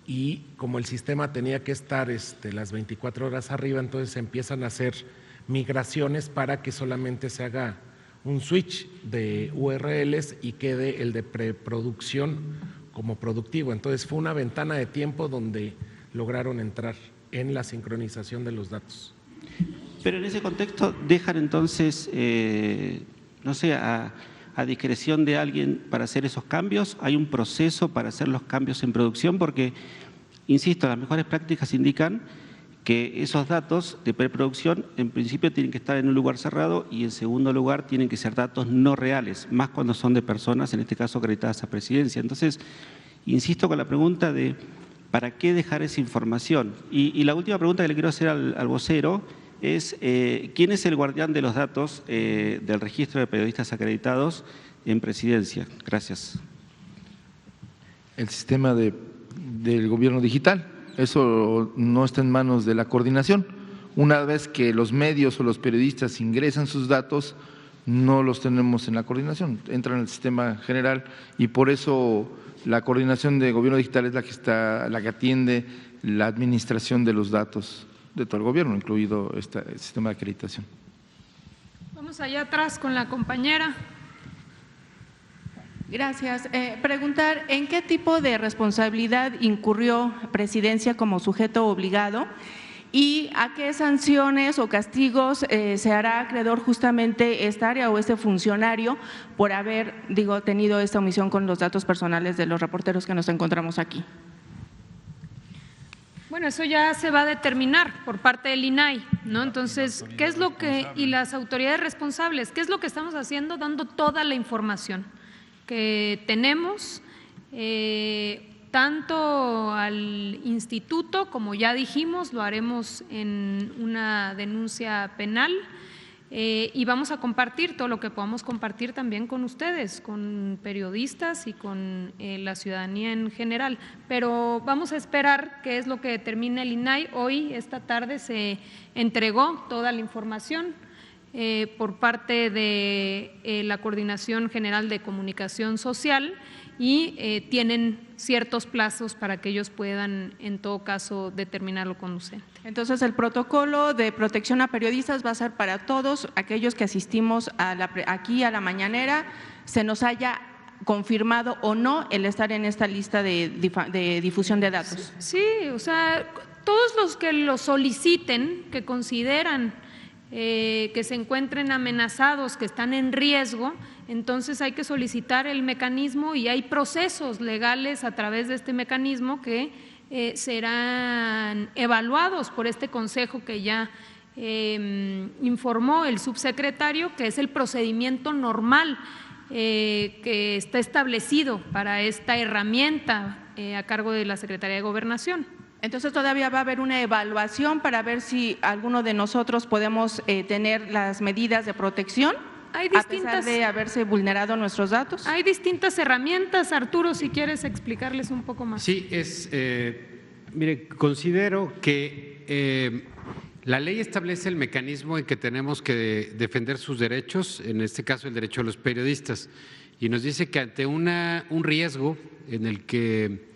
y como el sistema tenía que estar las 24 horas arriba, entonces se empiezan a hacer migraciones para que solamente se haga un switch de URLs y quede el de preproducción como productivo. Entonces fue una ventana de tiempo donde lograron entrar en la sincronización de los datos. Pero en ese contexto dejan entonces, no sé, a discreción de alguien para hacer esos cambios. ¿Hay un proceso para hacer los cambios en producción? Porque, insisto, las mejores prácticas indican que esos datos de preproducción en principio tienen que estar en un lugar cerrado y en segundo lugar tienen que ser datos no reales, más cuando son de personas, en este caso acreditadas a presidencia. Entonces, insisto con la pregunta de ¿para qué dejar esa información? Y la última pregunta que le quiero hacer al vocero es ¿quién es el guardián de los datos del registro de periodistas acreditados en presidencia? Gracias. El sistema del gobierno digital. Eso no está en manos de la coordinación. Una vez que los medios o los periodistas ingresan sus datos, no los tenemos en la coordinación, entran en el sistema general y por eso la coordinación de gobierno digital es la que atiende la administración de los datos de todo el gobierno, incluido el sistema de acreditación. Vamos allá atrás con la compañera. Gracias. Preguntar, ¿en qué tipo de responsabilidad incurrió Presidencia como sujeto obligado y a qué sanciones o castigos se hará acreedor justamente esta área o este funcionario por haber, tenido esta omisión con los datos personales de los reporteros que nos encontramos aquí? Bueno, eso ya se va a determinar por parte del INAI, ¿no? Entonces, ¿qué es lo que, y las autoridades responsables, qué es lo que estamos haciendo? Dando toda la información que tenemos, tanto al instituto, como ya dijimos, lo haremos en una denuncia penal y vamos a compartir todo lo que podamos compartir también con ustedes, con periodistas y con la ciudadanía en general. Pero vamos a esperar qué es lo que determina el INAI. Hoy, esta tarde, se entregó toda la información por parte de la Coordinación General de Comunicación Social y tienen ciertos plazos para que ellos puedan, en todo caso, determinar lo conducente. Entonces, el protocolo de protección a periodistas va a ser para todos aquellos que asistimos aquí a la mañanera, se nos haya confirmado o no el estar en esta lista de difusión de datos. Sí, o sea, todos los que lo soliciten, que consideran que se encuentren amenazados, que están en riesgo, entonces hay que solicitar el mecanismo y hay procesos legales a través de este mecanismo que serán evaluados por este consejo que ya informó el subsecretario, que es el procedimiento normal que está establecido para esta herramienta a cargo de la Secretaría de Gobernación. Entonces, todavía va a haber una evaluación para ver si alguno de nosotros podemos tener las medidas de protección a pesar de haberse vulnerado nuestros datos. Hay distintas herramientas. Arturo, si quieres explicarles un poco más. Sí, mire, considero que la ley establece el mecanismo en que tenemos que defender sus derechos, en este caso el derecho de los periodistas, y nos dice que ante un riesgo en el que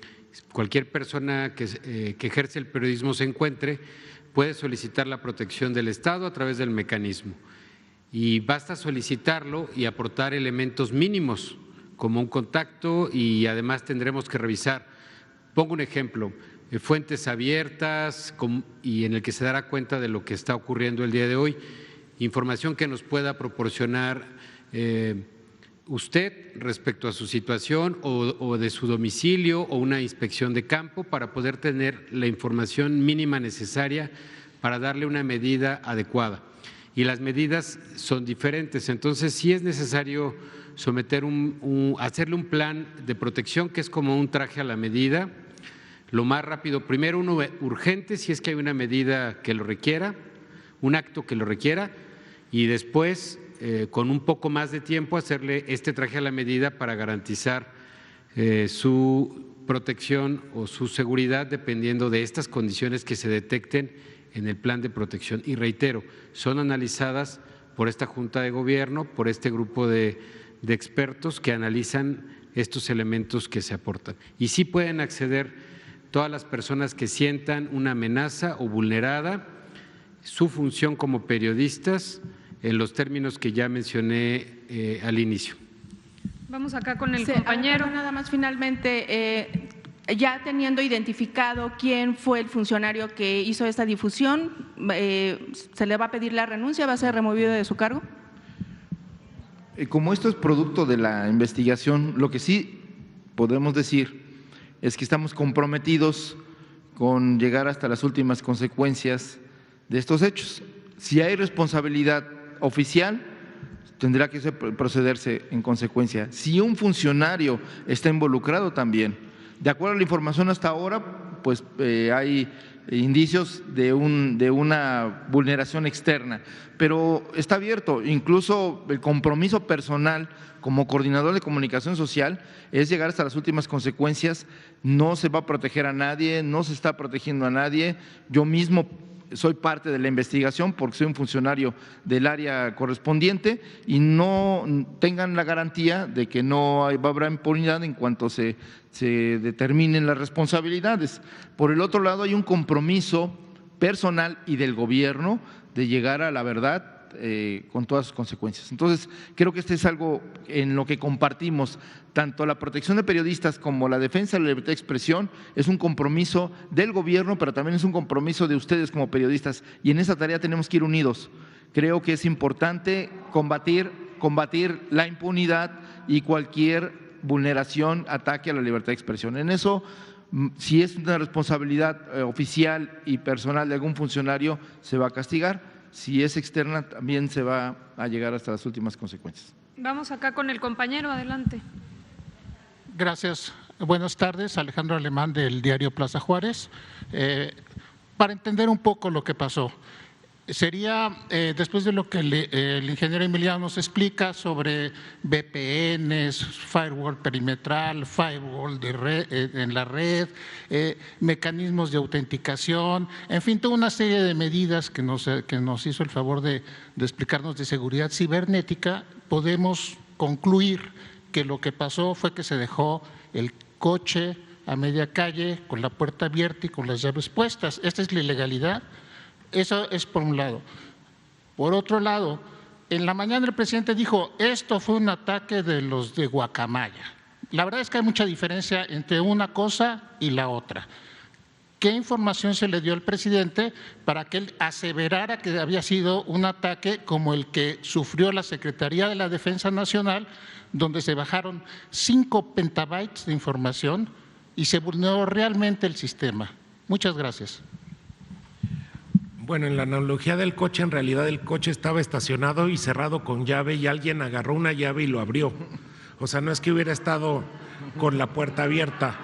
cualquier persona que ejerce el periodismo se encuentre, puede solicitar la protección del Estado a través del mecanismo. Y basta solicitarlo y aportar elementos mínimos como un contacto y además tendremos que revisar. Pongo un ejemplo, fuentes abiertas y en el que se dará cuenta de lo que está ocurriendo el día de hoy, información que nos pueda proporcionar usted respecto a su situación o de su domicilio o una inspección de campo para poder tener la información mínima necesaria para darle una medida adecuada. Y las medidas son diferentes, entonces sí es necesario someter hacerle un plan de protección que es como un traje a la medida, lo más rápido, primero uno urgente si es que hay una medida que lo requiera, un acto que lo requiera, y después con un poco más de tiempo, hacerle este traje a la medida para garantizar su protección o su seguridad dependiendo de estas condiciones que se detecten en el plan de protección. Y reitero, son analizadas por esta Junta de Gobierno, por este grupo de expertos que analizan estos elementos que se aportan. Y sí pueden acceder todas las personas que sientan una amenaza o vulnerada su función como periodistas en los términos que ya mencioné al inicio. Vamos acá con el compañero. Nada más finalmente, ya teniendo identificado quién fue el funcionario que hizo esta difusión, ¿se le va a pedir la renuncia? ¿Va a ser removido de su cargo? Como esto es producto de la investigación, lo que sí podemos decir es que estamos comprometidos con llegar hasta las últimas consecuencias de estos hechos. Si hay responsabilidad oficial, tendrá que procederse en consecuencia. Si un funcionario está involucrado también, de acuerdo a la información hasta ahora, pues hay indicios de una vulneración externa, pero está abierto. Incluso el compromiso personal como coordinador de comunicación social es llegar hasta las últimas consecuencias. No se va a proteger a nadie, no se está protegiendo a nadie. Yo mismo soy parte de la investigación porque soy un funcionario del área correspondiente y no tengan la garantía de que no habrá impunidad en cuanto se determinen las responsabilidades. Por el otro lado, hay un compromiso personal y del gobierno de llegar a la verdad con todas sus consecuencias. Entonces, creo que este es algo en lo que compartimos, tanto la protección de periodistas como la defensa de la libertad de expresión, es un compromiso del gobierno, pero también es un compromiso de ustedes como periodistas, y en esa tarea tenemos que ir unidos. Creo que es importante combatir la impunidad y cualquier vulneración, ataque a la libertad de expresión. En eso, si es una responsabilidad oficial y personal de algún funcionario, se va a castigar. Si es externa, también se va a llegar hasta las últimas consecuencias. Vamos acá con el compañero, adelante. Gracias. Buenas tardes, Alejandro Alemán del diario Plaza Juárez. Para entender un poco lo que pasó, sería después de lo que el ingeniero Emiliano nos explica sobre VPNs, firewall perimetral, firewall de red, en la red, mecanismos de autenticación, en fin, toda una serie de medidas que nos hizo el favor de explicarnos de seguridad cibernética. Podemos concluir que lo que pasó fue que se dejó el coche a media calle con la puerta abierta y con las llaves puestas. Esta es la ilegalidad. Eso es por un lado. Por otro lado, en la mañana el presidente dijo, esto fue un ataque de los de Guacamaya. La verdad es que hay mucha diferencia entre una cosa y la otra. ¿Qué información se le dio al presidente para que él aseverara que había sido un ataque como el que sufrió la Secretaría de la Defensa Nacional, donde se bajaron 5 petabytes de información y se vulneró realmente el sistema? Muchas gracias. Bueno, en la analogía del coche, en realidad el coche estaba estacionado y cerrado con llave y alguien agarró una llave y lo abrió. O sea, no es que hubiera estado con la puerta abierta.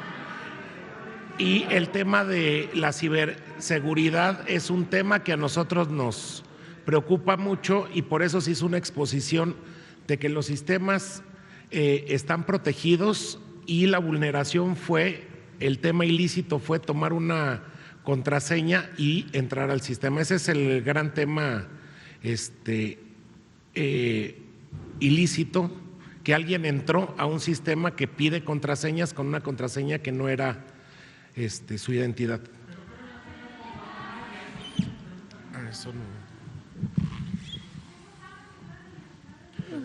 Y el tema de la ciberseguridad es un tema que a nosotros nos preocupa mucho y por eso se hizo una exposición de que los sistemas están protegidos y la vulneración fue, el tema ilícito fue tomar una contraseña y entrar al sistema. Ese es el gran tema ilícito, que alguien entró a un sistema que pide contraseñas con una contraseña que no era su identidad. Eso no.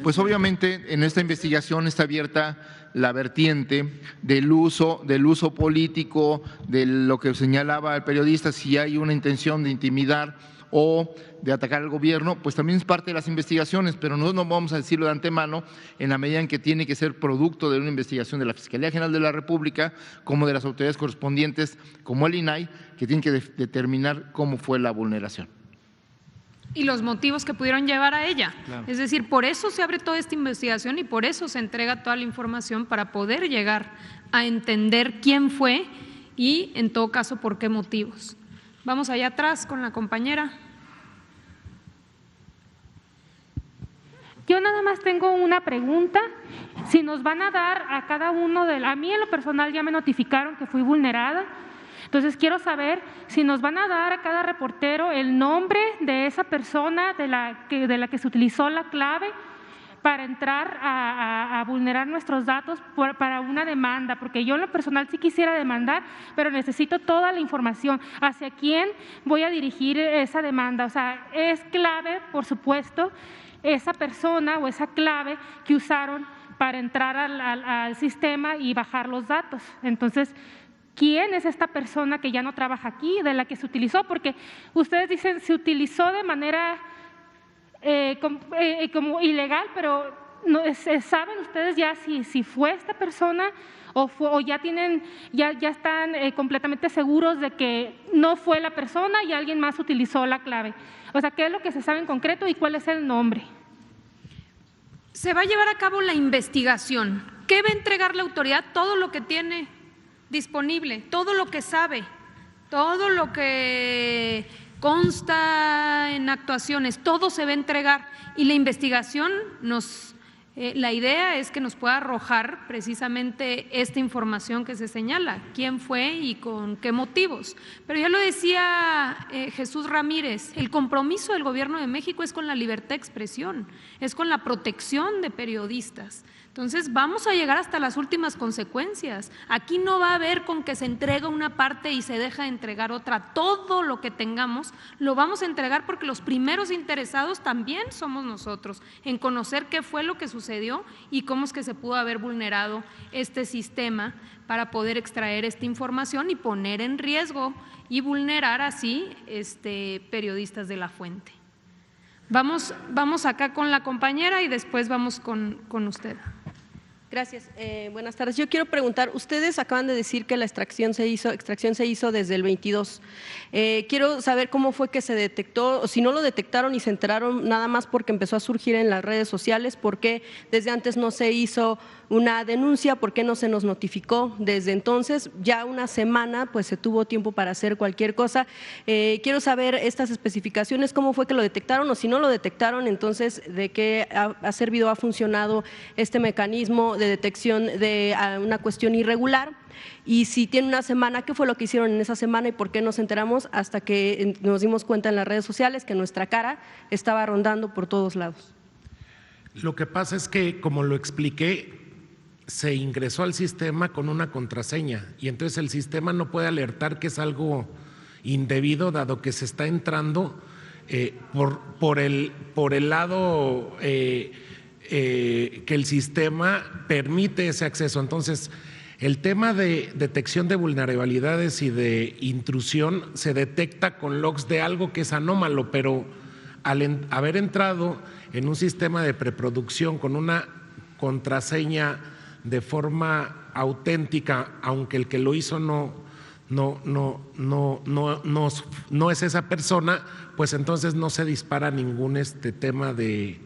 Pues obviamente en esta investigación está abierta la vertiente del uso político, de lo que señalaba el periodista, si hay una intención de intimidar o de atacar al gobierno, pues también es parte de las investigaciones, pero nosotros no vamos a decirlo de antemano en la medida en que tiene que ser producto de una investigación de la Fiscalía General de la República, como de las autoridades correspondientes, como el INAI, que tienen que determinar cómo fue la vulneración. Y los motivos que pudieron llevar a ella. Claro. Es decir, por eso se abre toda esta investigación y por eso se entrega toda la información para poder llegar a entender quién fue y, en todo caso, por qué motivos. Vamos allá atrás con la compañera. Yo nada más tengo una pregunta, si nos van a dar a cada uno a mí en lo personal ya me notificaron que fui vulnerada, entonces quiero saber si nos van a dar a cada reportero el nombre de esa persona de la que se utilizó la clave para entrar a vulnerar nuestros datos para una demanda, porque yo en lo personal sí quisiera demandar, pero necesito toda la información, hacia quién voy a dirigir esa demanda. O sea, es clave, por supuesto, esa persona o esa clave que usaron para entrar al sistema y bajar los datos. Entonces, ¿quién es esta persona que ya no trabaja aquí, de la que se utilizó? Porque ustedes dicen se utilizó de manera como ilegal, pero no, ¿saben ustedes ya si fue esta persona o ya están completamente seguros de que no fue la persona y alguien más utilizó la clave? O sea, ¿qué es lo que se sabe en concreto y cuál es el nombre? Se va a llevar a cabo la investigación. ¿Qué va a entregar la autoridad? Todo lo que tiene disponible, todo lo que sabe, todo lo que consta en actuaciones, todo se va a entregar y la investigación la idea es que nos pueda arrojar precisamente esta información que se señala, quién fue y con qué motivos. Pero ya lo decía Jesús Ramírez, el compromiso del Gobierno de México es con la libertad de expresión, es con la protección de periodistas. Entonces vamos a llegar hasta las últimas consecuencias. Aquí no va a haber con que se entrega una parte y se deja de entregar otra. Todo lo que tengamos lo vamos a entregar porque los primeros interesados también somos nosotros en conocer qué fue lo que sucedió y cómo es que se pudo haber vulnerado este sistema para poder extraer esta información y poner en riesgo y vulnerar así periodistas de la fuente. Vamos acá con la compañera y después vamos con usted. Gracias. Buenas tardes. Yo quiero preguntar, ustedes acaban de decir que la extracción se hizo desde el 22. Quiero saber cómo fue que se detectó, o si no lo detectaron y se enteraron nada más porque empezó a surgir en las redes sociales, ¿por qué desde antes no se hizo una denuncia? ¿Por qué no se nos notificó desde entonces? Ya una semana, pues se tuvo tiempo para hacer cualquier cosa. Quiero saber estas especificaciones, cómo fue que lo detectaron, o si no lo detectaron, entonces, ¿de qué ha servido, ha funcionado este mecanismo de detección de una cuestión irregular? Y si tiene una semana, ¿qué fue lo que hicieron en esa semana y por qué nos enteramos hasta que nos dimos cuenta en las redes sociales que nuestra cara estaba rondando por todos lados? Lo que pasa es que, como lo expliqué, se ingresó al sistema con una contraseña y entonces el sistema no puede alertar que es algo indebido, dado que se está entrando por el lado que el sistema permite ese acceso. Entonces, el tema de detección de vulnerabilidades y de intrusión se detecta con logs de algo que es anómalo, pero al haber entrado en un sistema de preproducción con una contraseña de forma auténtica, aunque el que lo hizo no es esa persona, pues entonces no se dispara ningún tema de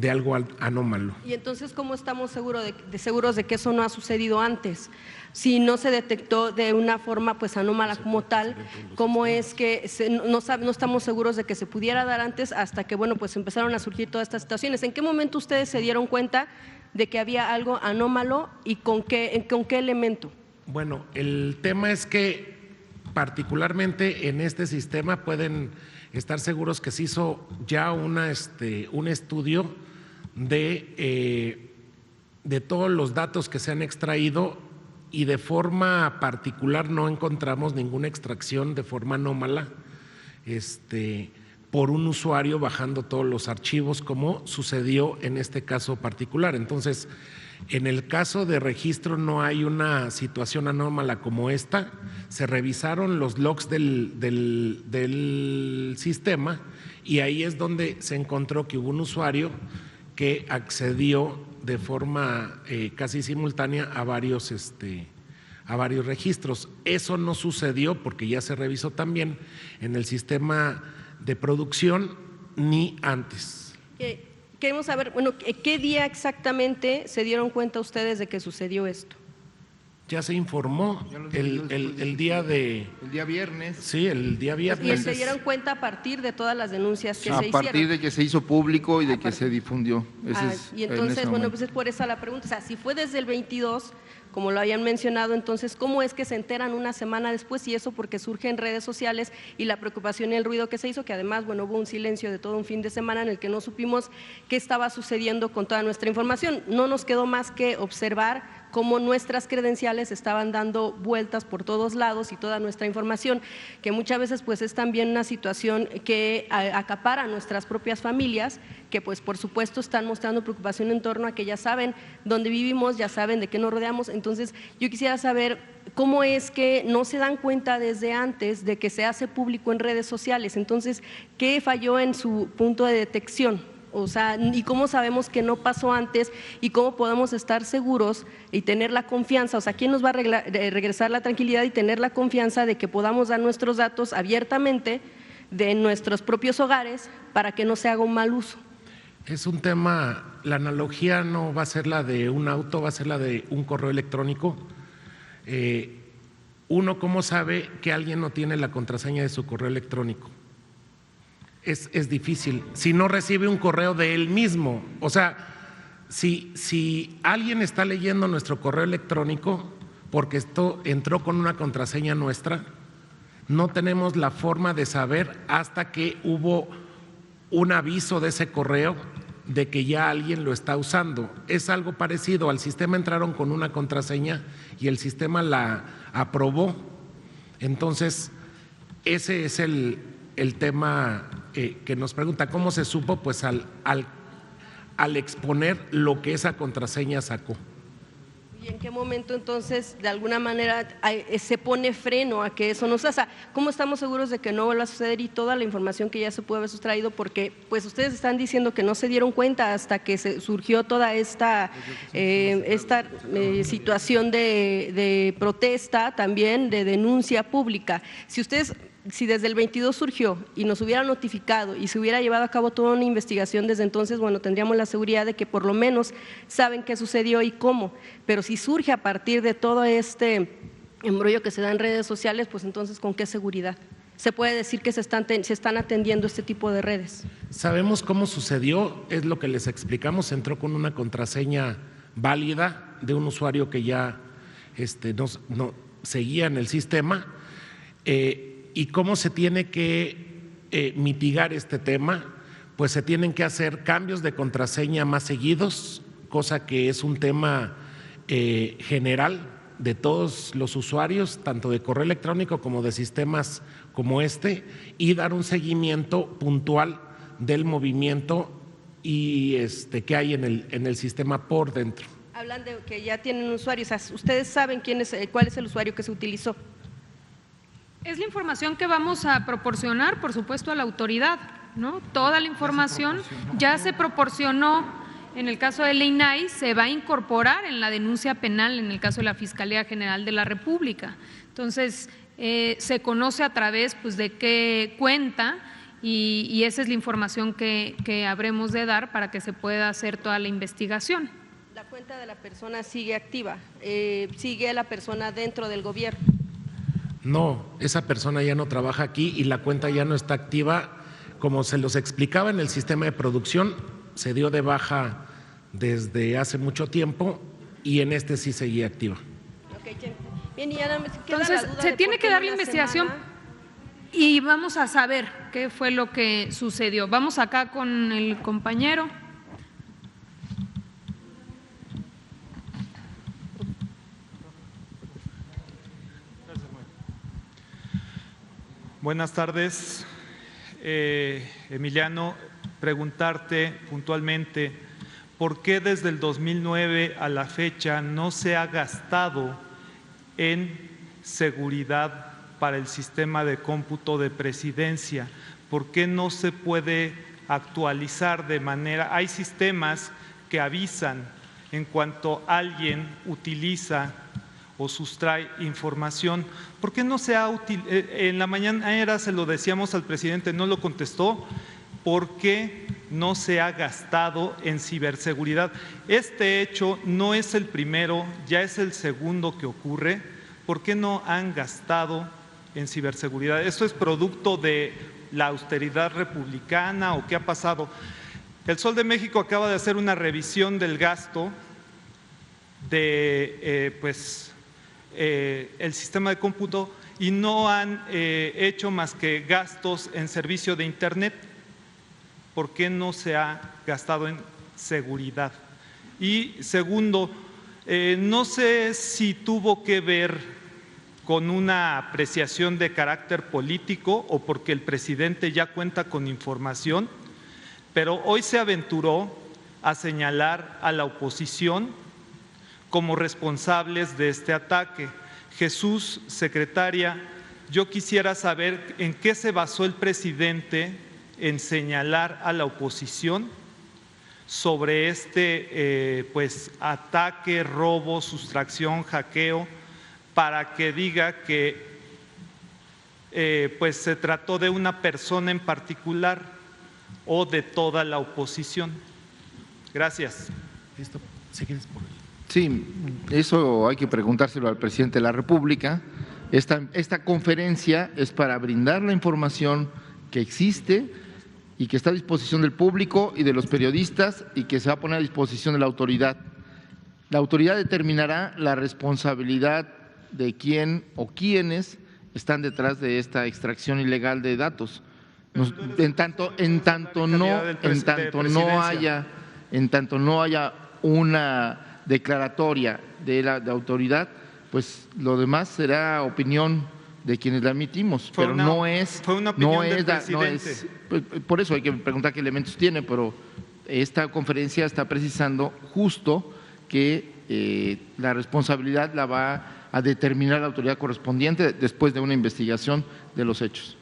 algo anómalo. Y entonces, ¿cómo estamos seguros de que eso no ha sucedido antes? Si no se detectó de una forma pues anómala como tal, ¿cómo es que no estamos seguros de que se pudiera dar antes hasta que pues empezaron a surgir todas estas situaciones? ¿En qué momento ustedes se dieron cuenta de que había algo anómalo y con qué elemento? Bueno, el tema es que particularmente en este sistema pueden estar seguros que se hizo ya un estudio de todos los datos que se han extraído y de forma particular no encontramos ninguna extracción de forma anómala por un usuario bajando todos los archivos como sucedió en este caso particular. Entonces, en el caso de registro no hay una situación anómala como esta. Se revisaron los logs del sistema y ahí es donde se encontró que hubo un usuario que accedió de forma casi simultánea a varios registros. Eso no sucedió porque ya se revisó también en el sistema de producción ni antes. Queremos saber, ¿qué día exactamente se dieron cuenta ustedes de que sucedió esto? Ya se informó el día de… El día viernes. Sí, el día viernes. Y se dieron cuenta a partir de todas las denuncias que se hicieron. A partir de que se hizo público y de que se difundió. Y entonces, bueno, pues es por esa la pregunta. O sea, si fue desde el 22, como lo habían mencionado, entonces, ¿cómo es que se enteran una semana después? Y eso porque surge en redes sociales y la preocupación y el ruido que se hizo, que además, bueno, hubo un silencio de todo un fin de semana en el que no supimos qué estaba sucediendo con toda nuestra información. No nos quedó más que observar cómo nuestras credenciales estaban dando vueltas por todos lados y toda nuestra información, que muchas veces pues es también una situación que acapara a nuestras propias familias, que pues por supuesto están mostrando preocupación en torno a que ya saben dónde vivimos, ya saben de qué nos rodeamos. Entonces yo quisiera saber cómo es que no se dan cuenta desde antes de que se hace público en redes sociales. Entonces, ¿qué falló en su punto de detección? O sea, ¿y cómo sabemos que no pasó antes y cómo podemos estar seguros y tener la confianza? O sea, ¿quién nos va a regresar la tranquilidad y tener la confianza de que podamos dar nuestros datos abiertamente de nuestros propios hogares para que no se haga un mal uso? Es un tema, la analogía no va a ser la de un auto, va a ser la de un correo electrónico. Uno, ¿cómo sabe que alguien no tiene la contraseña de su correo electrónico? Es difícil, si no recibe un correo de él mismo. O sea, si alguien está leyendo nuestro correo electrónico, porque esto entró con una contraseña nuestra, no tenemos la forma de saber hasta que hubo un aviso de ese correo de que ya alguien lo está usando. Es algo parecido, al sistema entraron con una contraseña y el sistema la aprobó. Entonces, ese es el tema que nos pregunta, ¿cómo se supo? Pues al exponer lo que esa contraseña sacó. ¿Y en qué momento entonces de alguna manera se pone freno a que eso no se haga? ¿Cómo estamos seguros de que no vuelva a suceder y toda la información que ya se pudo haber sustraído? Porque pues ustedes están diciendo que no se dieron cuenta hasta que surgió toda esta situación de protesta, también de denuncia pública. Si desde el 22 surgió y nos hubiera notificado y se hubiera llevado a cabo toda una investigación desde entonces, bueno, tendríamos la seguridad de que por lo menos saben qué sucedió y cómo. Pero si surge a partir de todo este embrollo que se da en redes sociales, pues entonces ¿con qué seguridad se puede decir que se están atendiendo este tipo de redes? Sabemos cómo sucedió, es lo que les explicamos, entró con una contraseña válida de un usuario que ya no seguía en el sistema. ¿Y cómo se tiene que mitigar este tema? Pues se tienen que hacer cambios de contraseña más seguidos, cosa que es un tema general de todos los usuarios, tanto de correo electrónico como de sistemas como y dar un seguimiento puntual del movimiento y que hay en el sistema por dentro. Hablan de que ya tienen usuarios, o sea, ¿ustedes saben cuál es el usuario que se utilizó? Es la información que vamos a proporcionar, por supuesto, a la autoridad, ¿no? Toda la información ya se proporcionó en el caso del INAI, se va a incorporar en la denuncia penal en el caso de la Fiscalía General de la República. Entonces, se conoce a través pues, de qué cuenta y esa es la información que habremos de dar para que se pueda hacer toda la investigación. ¿La cuenta de la persona sigue activa? ¿Sigue la persona dentro del gobierno? No, esa persona ya no trabaja aquí y la cuenta ya no está activa. Como se los explicaba en el sistema de producción, se dio de baja desde hace mucho tiempo y en sí seguía activa. Bien, y ya entonces se tiene que dar la investigación y vamos a saber qué fue lo que sucedió. Vamos acá con el compañero. Buenas tardes, Emiliano, preguntarte puntualmente, ¿por qué desde el 2009 a la fecha no se ha gastado en seguridad para el sistema de cómputo de presidencia? ¿Por qué no se puede actualizar de manera? Hay sistemas que avisan en cuanto alguien utiliza o sustrae información. ¿Por qué no se ha en la mañana se lo decíamos al presidente, no lo contestó? ¿Por qué no se ha gastado en ciberseguridad. Este hecho no es el primero, ya es el segundo que ocurre. ¿Por qué no han gastado en ciberseguridad? ¿Esto es producto de la austeridad republicana o qué ha pasado? El Sol de México acaba de hacer una revisión del gasto de el sistema de cómputo y no han hecho más que gastos en servicio de Internet. ¿Por qué no se ha gastado en seguridad? Y segundo, no sé si tuvo que ver con una apreciación de carácter político o porque el presidente ya cuenta con información, pero hoy se aventuró a señalar a la oposición como responsables de este ataque. Jesús, secretaria, yo quisiera saber en qué se basó el presidente en señalar a la oposición sobre este ataque, robo, sustracción, hackeo, para que diga que se trató de una persona en particular o de toda la oposición. Gracias. Sí, eso hay que preguntárselo al presidente de la República. Esta conferencia es para brindar la información que existe y que está a disposición del público y de los periodistas y que se va a poner a disposición de la autoridad. La autoridad determinará la responsabilidad de quién o quiénes están detrás de esta extracción ilegal de datos. En tanto no haya una declaratoria de la autoridad, pues lo demás será opinión de quienes la emitimos, Fue una opinión del presidente. Por eso hay que preguntar qué elementos tiene, pero esta conferencia está precisando justo que la responsabilidad la va a determinar la autoridad correspondiente después de una investigación de los hechos.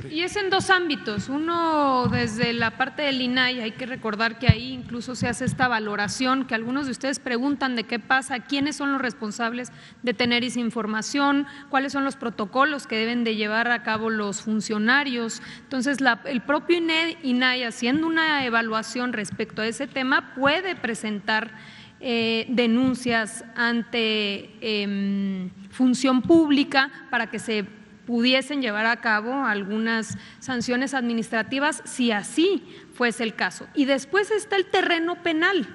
Y es en dos ámbitos. Uno, desde la parte del INAI, hay que recordar que ahí incluso se hace esta valoración que algunos de ustedes preguntan de qué pasa, quiénes son los responsables de tener esa información, cuáles son los protocolos que deben de llevar a cabo los funcionarios. Entonces, el propio INAI, haciendo una evaluación respecto a ese tema, puede presentar denuncias ante función pública para que se pudiesen llevar a cabo algunas sanciones administrativas si así fuese el caso. Y después está el terreno penal,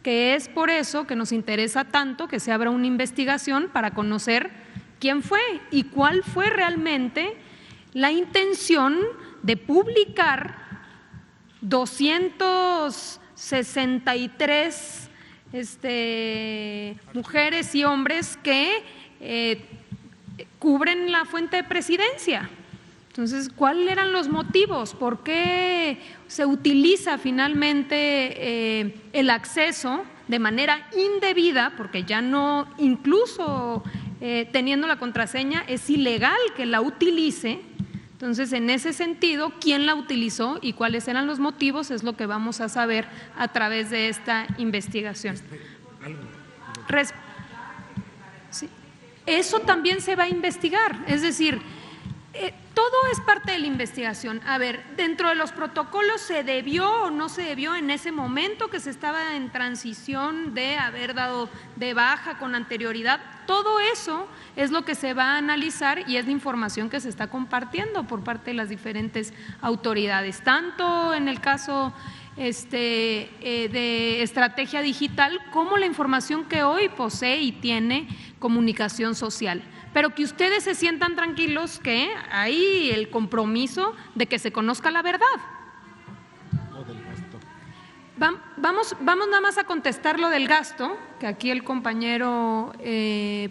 que es por eso que nos interesa tanto que se abra una investigación para conocer quién fue y cuál fue realmente la intención de publicar 263 mujeres y hombres que cubren la fuente de presidencia. Entonces, ¿cuáles eran los motivos? ¿Por qué se utiliza finalmente el acceso de manera indebida? Porque ya no, incluso teniendo la contraseña, es ilegal que la utilice. Entonces, en ese sentido, ¿quién la utilizó y cuáles eran los motivos? Es lo que vamos a saber a través de esta investigación. Sí. Eso también se va a investigar, es decir, todo es parte de la investigación. A ver, dentro de los protocolos, ¿se debió o no se debió en ese momento que se estaba en transición de haber dado de baja con anterioridad? Todo eso es lo que se va a analizar y es la información que se está compartiendo por parte de las diferentes autoridades, tanto en el caso de estrategia digital como la información que hoy posee y tiene Comunicación Social. Pero que ustedes se sientan tranquilos que hay el compromiso de que se conozca la verdad. Vamos nada más a contestar lo del gasto, que aquí el compañero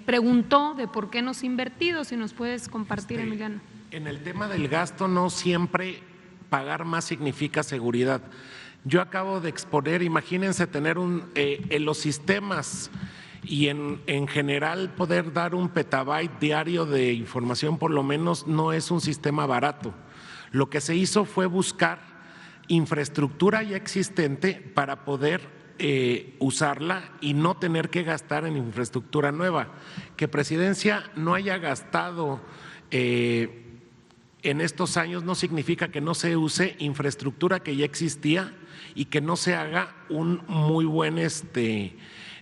preguntó de por qué no se ha invertido, si nos puedes compartir, Emiliano. En el tema del gasto no siempre pagar más significa seguridad. Yo acabo de exponer, imagínense tener en los sistemas y en general poder dar un petabyte diario de información, por lo menos no es un sistema barato. Lo que se hizo fue buscar infraestructura ya existente para poder usarla y no tener que gastar en infraestructura nueva. Que Presidencia no haya gastado en estos años no significa que no se use infraestructura que ya existía y que no se haga un muy buen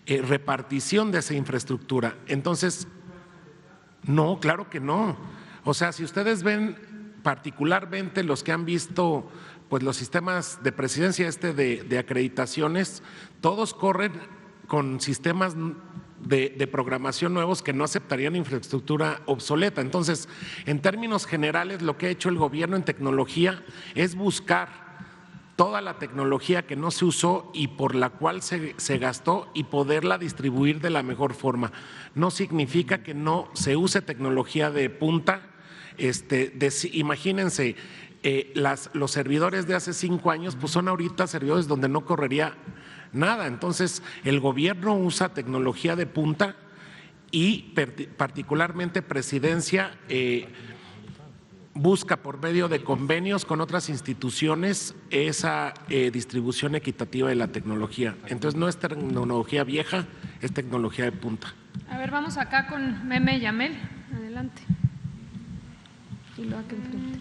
repartición de esa infraestructura. Entonces, no, claro que no. O sea, si ustedes ven particularmente los que han visto pues los sistemas de presidencia de acreditaciones, todos corren con sistemas de programación nuevos que no aceptarían infraestructura obsoleta. Entonces, en términos generales, lo que ha hecho el gobierno en tecnología es buscar toda la tecnología que no se usó y por la cual se gastó y poderla distribuir de la mejor forma. No significa que no se use tecnología de punta. Imagínense, los servidores de hace 5 años pues son ahorita servidores donde no correría nada. Entonces, el gobierno usa tecnología de punta y particularmente Presidencia busca por medio de convenios con otras instituciones esa distribución equitativa de la tecnología. Entonces, no es tecnología vieja, es tecnología de punta. A ver, vamos acá con Meme Yamel. Adelante. Y lo acá enfrente.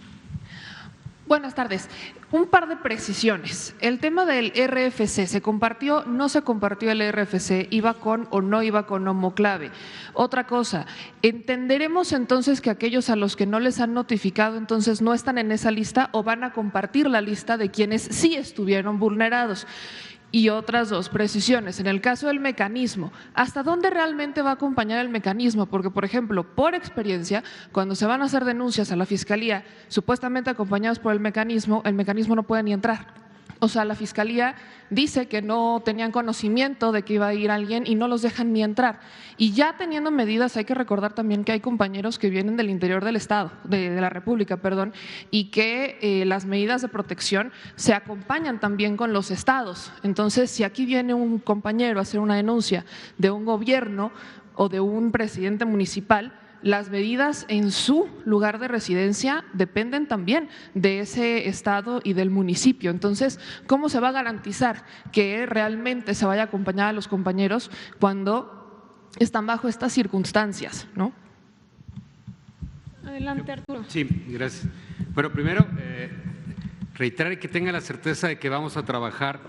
Buenas tardes. Un par de precisiones. El tema del RFC, ¿se compartió? ¿No se compartió el RFC? ¿Iba con o no iba con homoclave? Otra cosa, ¿entenderemos entonces que aquellos a los que no les han notificado entonces no están en esa lista o van a compartir la lista de quienes sí estuvieron vulnerados? Y otras 2 precisiones. En el caso del mecanismo, ¿hasta dónde realmente va a acompañar el mecanismo? Porque, por ejemplo, por experiencia, cuando se van a hacer denuncias a la Fiscalía, supuestamente acompañados por el mecanismo no puede ni entrar. O sea, la Fiscalía dice que no tenían conocimiento de que iba a ir alguien y no los dejan ni entrar. Y ya teniendo medidas, hay que recordar también que hay compañeros que vienen del interior del Estado, de la República, perdón, y que las medidas de protección se acompañan también con los estados. Entonces, si aquí viene un compañero a hacer una denuncia de un gobierno o de un presidente municipal, las medidas en su lugar de residencia dependen también de ese estado y del municipio. Entonces, ¿cómo se va a garantizar que realmente se vaya a acompañar a los compañeros cuando están bajo estas circunstancias, ¿no? Adelante, Arturo. Sí, gracias. Bueno, primero, reiterar que tenga la certeza de que vamos a trabajar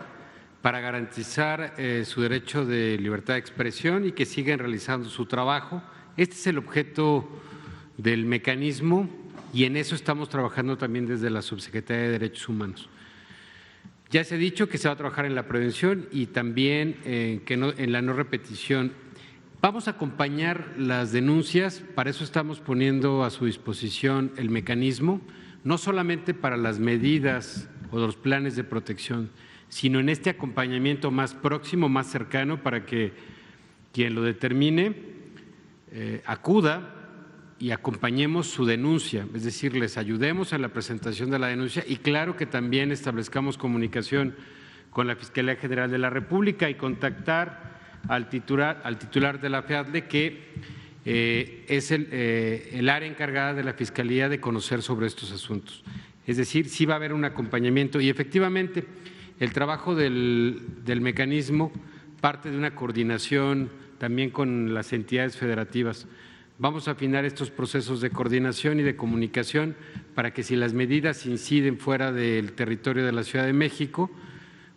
para garantizar su derecho de libertad de expresión y que sigan realizando su trabajo. Este es el objeto del mecanismo y en eso estamos trabajando también desde la Subsecretaría de Derechos Humanos. Ya se ha dicho que se va a trabajar en la prevención y también en la no repetición. Vamos a acompañar las denuncias, para eso estamos poniendo a su disposición el mecanismo, no solamente para las medidas o los planes de protección, sino en este acompañamiento más próximo, más cercano, para que quien lo determine acuda y acompañemos su denuncia, es decir, les ayudemos en la presentación de la denuncia y claro que también establezcamos comunicación con la Fiscalía General de la República y contactar al titular de la FEADLE, que es el área encargada de la Fiscalía de conocer sobre estos asuntos. Es decir, sí va a haber un acompañamiento y efectivamente el trabajo del mecanismo parte de una coordinación también con las entidades federativas. Vamos a afinar estos procesos de coordinación y de comunicación para que si las medidas inciden fuera del territorio de la Ciudad de México,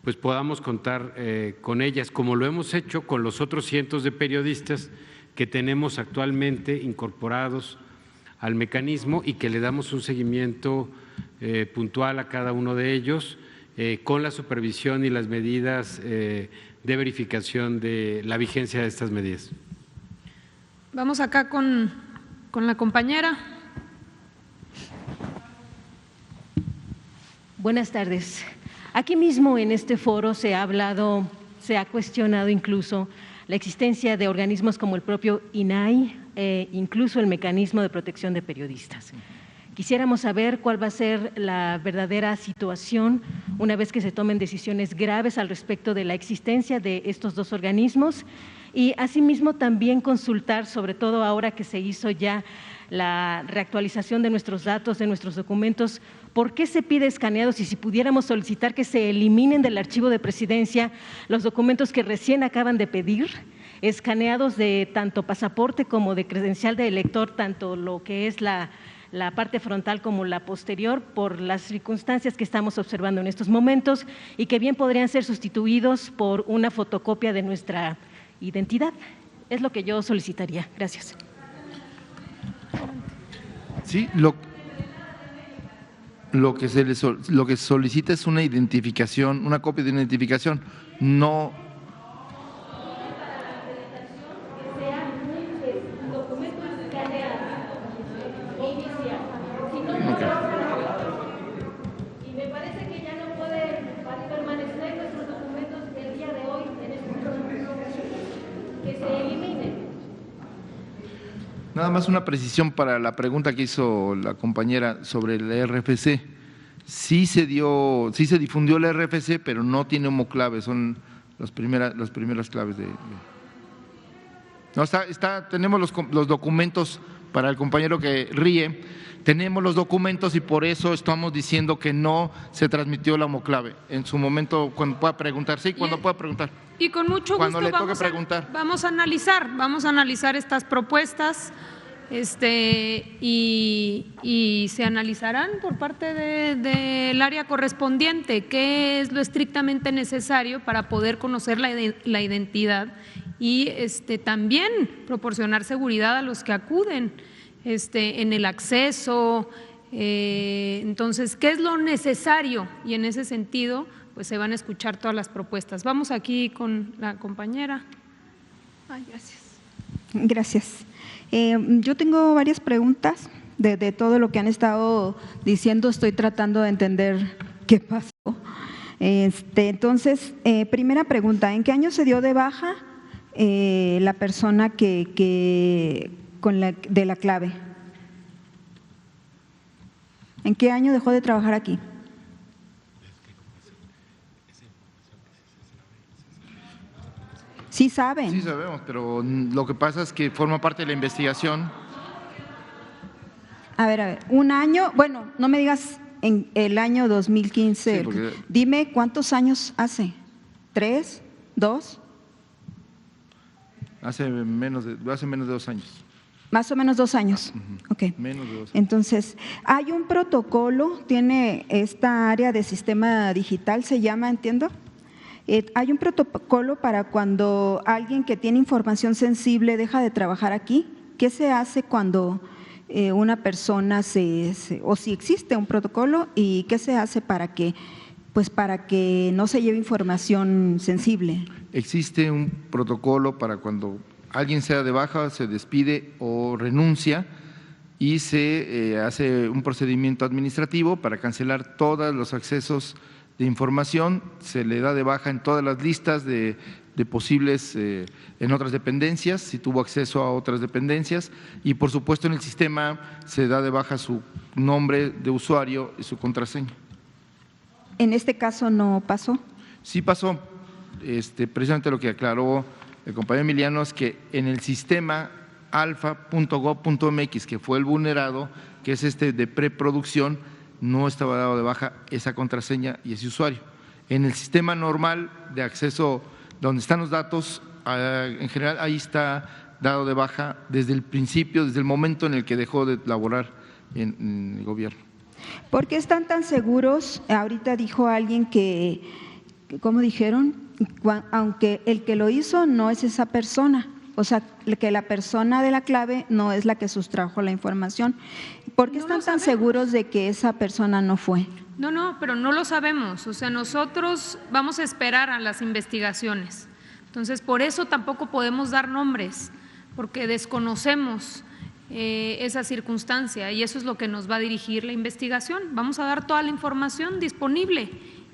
pues podamos contar con ellas, como lo hemos hecho con los otros cientos de periodistas que tenemos actualmente incorporados al mecanismo y que le damos un seguimiento puntual a cada uno de ellos con la supervisión y las medidas de verificación de la vigencia de estas medidas. Vamos acá con la compañera. Buenas tardes. Aquí mismo en este foro se ha hablado, se ha cuestionado incluso la existencia de organismos como el propio INAI, incluso el Mecanismo de Protección de Periodistas. Quisiéramos saber cuál va a ser la verdadera situación una vez que se tomen decisiones graves al respecto de la existencia de estos 2 organismos y asimismo también consultar, sobre todo ahora que se hizo ya la reactualización de nuestros datos, de nuestros documentos, ¿por qué se pide escaneados? Y si pudiéramos solicitar que se eliminen del archivo de Presidencia los documentos que recién acaban de pedir, escaneados de tanto pasaporte como de credencial de elector, tanto lo que es la la parte frontal como la posterior por las circunstancias que estamos observando en estos momentos y que bien podrían ser sustituidos por una fotocopia de nuestra identidad. Es lo que yo solicitaría. Gracias. Sí, lo que se solicita es una identificación, una copia de una identificación, no. Y me parece que ya no pueden permanecer nuestros documentos el día de hoy en estos procesos, que se eliminen. Nada más una precisión para la pregunta que hizo la compañera sobre el RFC. Sí se difundió el RFC, pero no tiene homoclave, son las primeras claves de… No, tenemos los documentos para el compañero que ríe, tenemos los documentos y por eso estamos diciendo que no se transmitió la homoclave. En su momento, cuando pueda preguntar, sí, cuando pueda preguntar. Y con mucho gusto cuando le toque preguntar. Vamos a analizar estas propuestas y se analizarán por parte del área correspondiente qué es lo estrictamente necesario para poder conocer la identidad y también proporcionar seguridad a los que acuden en el acceso. Entonces, ¿qué es lo necesario? Y en ese sentido, pues se van a escuchar todas las propuestas. Vamos aquí con la compañera. Ay, gracias. Gracias. Yo tengo varias preguntas de todo lo que han estado diciendo. Estoy tratando de entender qué pasó. Entonces, primera pregunta, ¿en qué año se dio de baja la persona de la clave? ¿En qué año dejó de trabajar aquí? Sí saben. Sí sabemos, pero lo que pasa es que forma parte de la investigación. A ver, un año, bueno, no me digas en el año 2015, sí, porque… Dime cuántos años hace, ¿3? ¿2? Hace menos de 2 años. Más o menos 2 años. Okay. Menos de 2 años. Entonces, hay un protocolo, tiene esta área de sistema digital, se llama, entiendo. Hay un protocolo para cuando alguien que tiene información sensible deja de trabajar aquí. ¿Qué se hace cuando una persona o si existe un protocolo y qué se hace para que no se lleve información sensible? Existe un protocolo para cuando alguien sea de baja, se despide o renuncia y se hace un procedimiento administrativo para cancelar todos los accesos de información, se le da de baja en todas las listas de posibles en otras dependencias, si tuvo acceso a otras dependencias y por supuesto en el sistema se da de baja su nombre de usuario y su contraseña. ¿En este caso no pasó? Sí pasó, precisamente lo que aclaró el compañero Emiliano es que en el sistema alfa.gov.mx, que fue el vulnerado, que es de preproducción, no estaba dado de baja esa contraseña y ese usuario. En el sistema normal de acceso, donde están los datos, en general ahí está dado de baja desde el principio, desde el momento en el que dejó de laborar en el gobierno. ¿Por qué están tan seguros? Ahorita dijo alguien que, ¿cómo dijeron? Aunque el que lo hizo no es esa persona. O sea, que la persona de la clave no es la que sustrajo la información. ¿Por qué están tan seguros de que esa persona no fue? No, pero no lo sabemos. O sea, nosotros vamos a esperar a las investigaciones. Entonces, por eso tampoco podemos dar nombres, porque desconocemos esa circunstancia y eso es lo que nos va a dirigir la investigación. Vamos a dar toda la información disponible.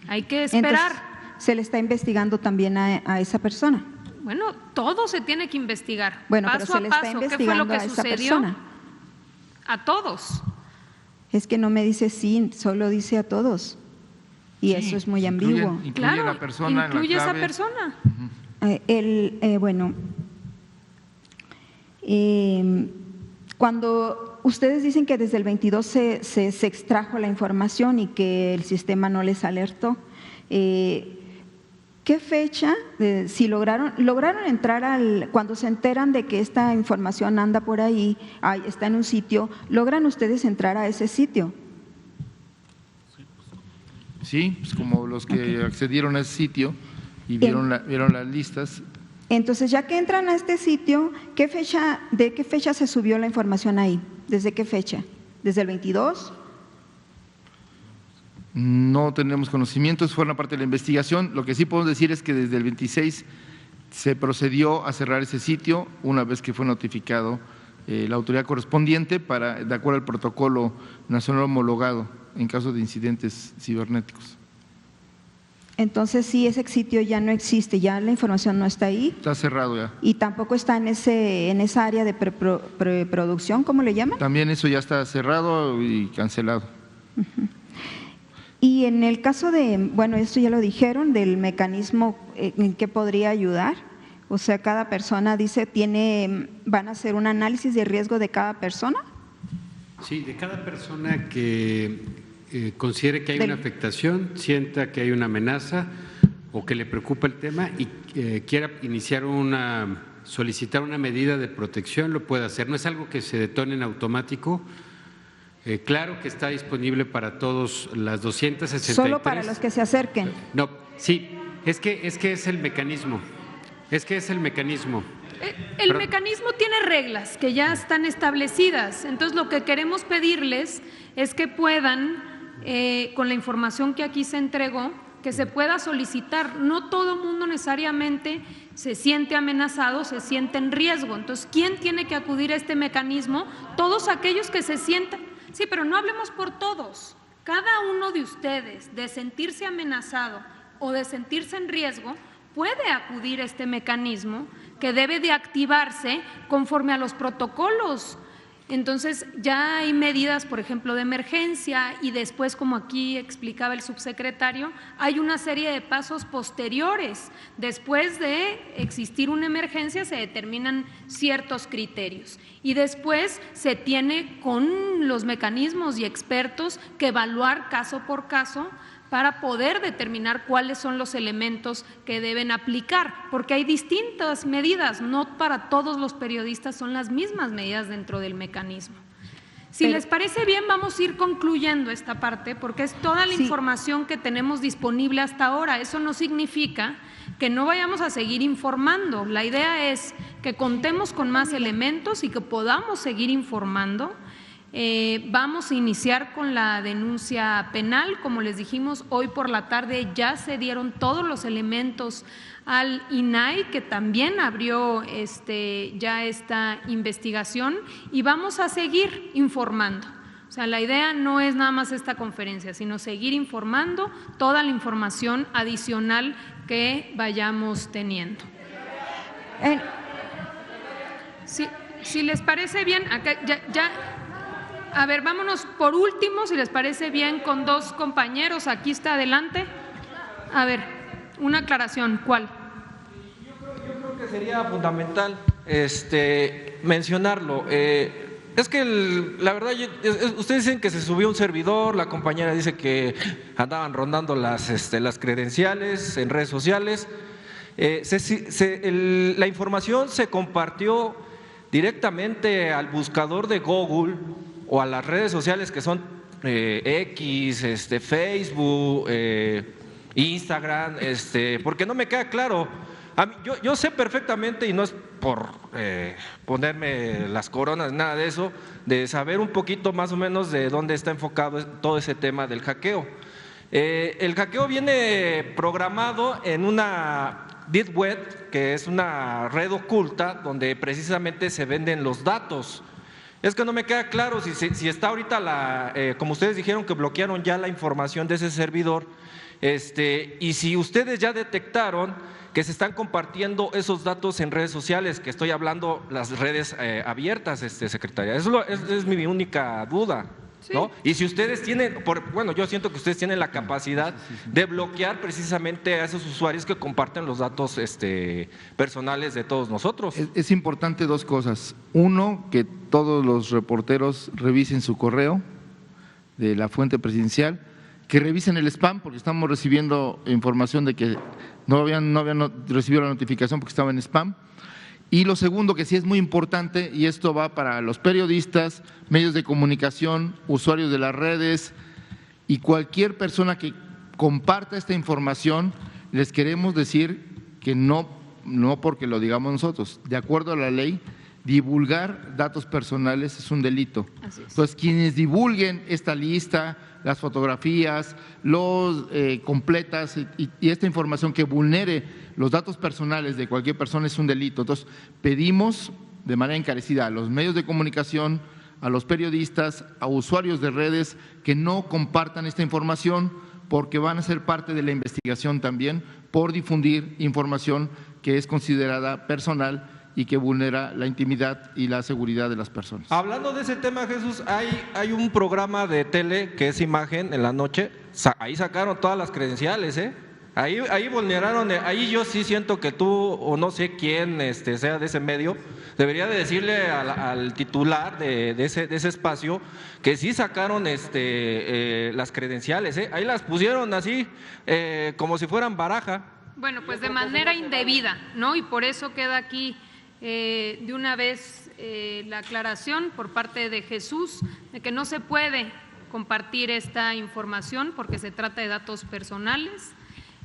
Hay que esperar. Entonces, ¿se le está investigando también a esa persona? Bueno, todo se tiene que investigar. Bueno, paso pero se le está investigando ¿qué fue lo que a esa sucedió? persona. A todos. Es que no me dice sí, solo dice a todos. Y sí, eso es muy ambiguo. Incluye claro, la persona, incluye la esa clave. persona. Cuando ustedes dicen que desde el 22 se extrajo la información y que el sistema no les alertó, ¿qué fecha, si lograron entrar cuando se enteran de que esta información anda por ahí, está en un sitio, logran ustedes entrar a ese sitio? Sí, pues como los que accedieron a ese sitio y vieron las listas. Entonces, ya que entran a este sitio, ¿de qué fecha se subió la información ahí? ¿Desde qué fecha? ¿Desde el 22? No tenemos conocimientos, fue una parte de la investigación. Lo que sí podemos decir es que desde el 26 se procedió a cerrar ese sitio una vez que fue notificado la autoridad correspondiente de acuerdo al protocolo nacional homologado en caso de incidentes cibernéticos. Entonces, sí, ese sitio ya no existe, ya la información no está ahí. Está cerrado ya. Y tampoco está en esa área de preproducción, ¿cómo le llaman? También eso ya está cerrado y cancelado. Y en el caso bueno, esto ya lo dijeron, del mecanismo en que podría ayudar, o sea, cada persona dice, ¿van a hacer un análisis de riesgo de cada persona? Sí, de cada persona que considere que hay una afectación, sienta que hay una amenaza o que le preocupa el tema y quiera solicitar una medida de protección, lo puede hacer. No es algo que se detone en automático. Claro que está disponible para todos las 263. Solo para los que se acerquen. No, sí, es que es el mecanismo. El mecanismo tiene reglas que ya están establecidas. Entonces, lo que queremos pedirles es que puedan, con la información que aquí se entregó, que se pueda solicitar. No todo mundo necesariamente se siente amenazado, se siente en riesgo. Entonces, ¿quién tiene que acudir a este mecanismo? Todos aquellos que se sientan. Sí, pero no hablemos por todos. Cada uno de ustedes, de sentirse amenazado o de sentirse en riesgo, puede acudir a este mecanismo que debe de activarse conforme a los protocolos. Entonces, ya hay medidas, por ejemplo, de emergencia y después, como aquí explicaba el subsecretario, hay una serie de pasos posteriores. Después de existir una emergencia se determinan ciertos criterios y después se tiene con los mecanismos y expertos que evaluar caso por caso para poder determinar cuáles son los elementos que deben aplicar, porque hay distintas medidas, no para todos los periodistas son las mismas medidas dentro del mecanismo. Si les parece bien, vamos a ir concluyendo esta parte, porque es toda la información que tenemos disponible hasta ahora. Eso no significa que no vayamos a seguir informando. La idea es que contemos con más elementos y que podamos seguir informando. Vamos a iniciar con la denuncia penal. Como les dijimos, hoy por la tarde ya se dieron todos los elementos al INAI, que también abrió ya esta investigación, y vamos a seguir informando. O sea, la idea no es nada más esta conferencia, sino seguir informando toda la información adicional que vayamos teniendo. Si les parece bien, acá ya a ver, vámonos por último, si les parece bien, con dos compañeros. Aquí está adelante. A ver, una aclaración. ¿Cuál? Yo creo que sería fundamental mencionarlo. Es que la verdad, ustedes dicen que se subió un servidor, la compañera dice que andaban rondando las credenciales en redes sociales. La información se compartió directamente al buscador de Google o a las redes sociales que son X, Facebook, Instagram, porque no me queda claro. Yo sé perfectamente, y no es por ponerme las coronas, nada de eso, de saber un poquito más o menos de dónde está enfocado todo ese tema del hackeo. El hackeo viene programado en una Deep Web, que es una red oculta donde precisamente se venden los datos. Es que no me queda claro si está ahorita como ustedes dijeron que bloquearon ya la información de ese servidor, y si ustedes ya detectaron que se están compartiendo esos datos en redes sociales, que estoy hablando las redes abiertas, secretaria. Esa es mi única duda. ¿No? Y si ustedes tienen, yo siento que ustedes tienen la capacidad de bloquear precisamente a esos usuarios que comparten los datos personales de todos nosotros. Es importante dos cosas. Uno, que todos los reporteros revisen su correo de la fuente presidencial, que revisen el spam, porque estamos recibiendo información de que no habían recibido la notificación porque estaba en spam. Y lo segundo, que sí es muy importante, y esto va para los periodistas, medios de comunicación, usuarios de las redes y cualquier persona que comparta esta información, les queremos decir que no porque lo digamos nosotros, de acuerdo a la ley, divulgar datos personales es un delito. Entonces, quienes divulguen esta lista, las fotografías, los completas y esta información que vulnere los datos personales de cualquier persona es un delito. Entonces, pedimos de manera encarecida a los medios de comunicación, a los periodistas, a usuarios de redes que no compartan esta información porque van a ser parte de la investigación también por difundir información que es considerada personal y que vulnera la intimidad y la seguridad de las personas. Hablando de ese tema, Jesús, hay un programa de tele que es Imagen en la noche, ahí sacaron todas las credenciales, ahí vulneraron, ahí yo sí siento que tú o no sé quién sea de ese medio, debería de decirle al titular de ese espacio que sí sacaron las credenciales, ahí las pusieron así como si fueran baraja. Bueno, pues de manera indebida, ¿no? Y por eso queda aquí de una vez la aclaración por parte de Jesús de que no se puede compartir esta información porque se trata de datos personales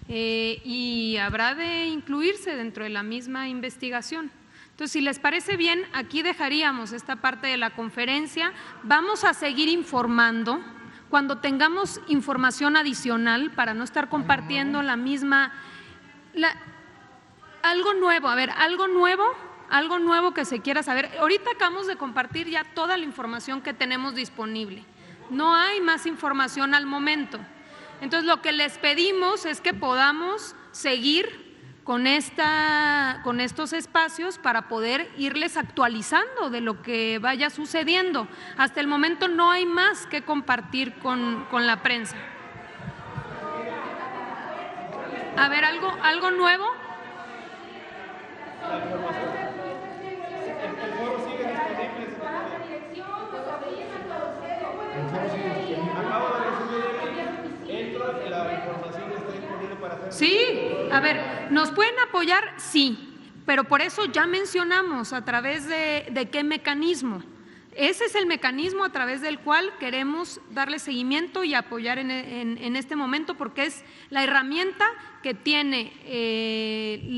y habrá de incluirse dentro de la misma investigación. Entonces, si les parece bien, aquí dejaríamos esta parte de la conferencia. Vamos a seguir informando cuando tengamos información adicional para no estar compartiendo la misma… algo nuevo, a ver, algo nuevo que se quiera saber. Ahorita acabamos de compartir ya toda la información que tenemos disponible. No hay más información al momento. Entonces, lo que les pedimos es que podamos seguir con estos espacios para poder irles actualizando de lo que vaya sucediendo. Hasta el momento no hay más que compartir con la prensa. A ver, algo nuevo. Sí, a ver, ¿nos pueden apoyar? Sí, pero por eso ya mencionamos a través de qué mecanismo. Ese es el mecanismo a través del cual queremos darle seguimiento y apoyar en este momento, porque es la herramienta que tiene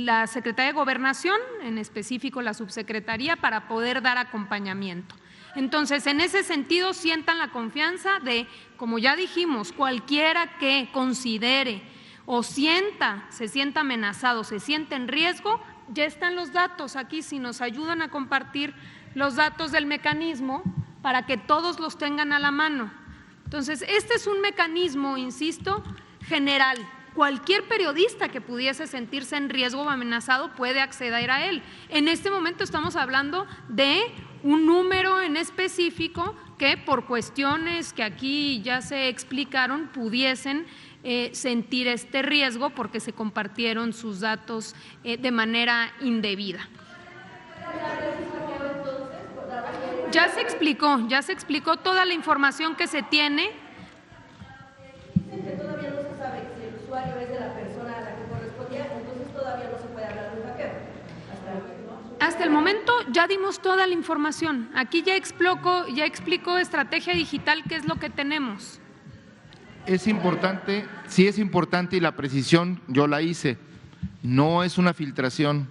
la Secretaría de Gobernación, en específico la subsecretaría, para poder dar acompañamiento. Entonces, en ese sentido, sientan la confianza de, como ya dijimos, cualquiera que considere o se sienta amenazado, se sienta en riesgo, ya están los datos aquí, si nos ayudan a compartir los datos del mecanismo para que todos los tengan a la mano. Entonces, este es un mecanismo, insisto, general. Cualquier periodista que pudiese sentirse en riesgo o amenazado puede acceder a él. En este momento estamos hablando de un número en específico que por cuestiones que aquí ya se explicaron pudiesen sentir este riesgo porque se compartieron sus datos de manera indebida. Ya se explicó toda la información que se tiene. Dicen que todavía no se sabe si el usuario es de la persona a la que correspondía, entonces todavía no se puede hablar de un hackeo. Hasta el momento ya dimos toda la información. Aquí ya explicó Estrategia Digital qué es lo que tenemos. Es importante, sí es importante, y la precisión yo la hice, no es una filtración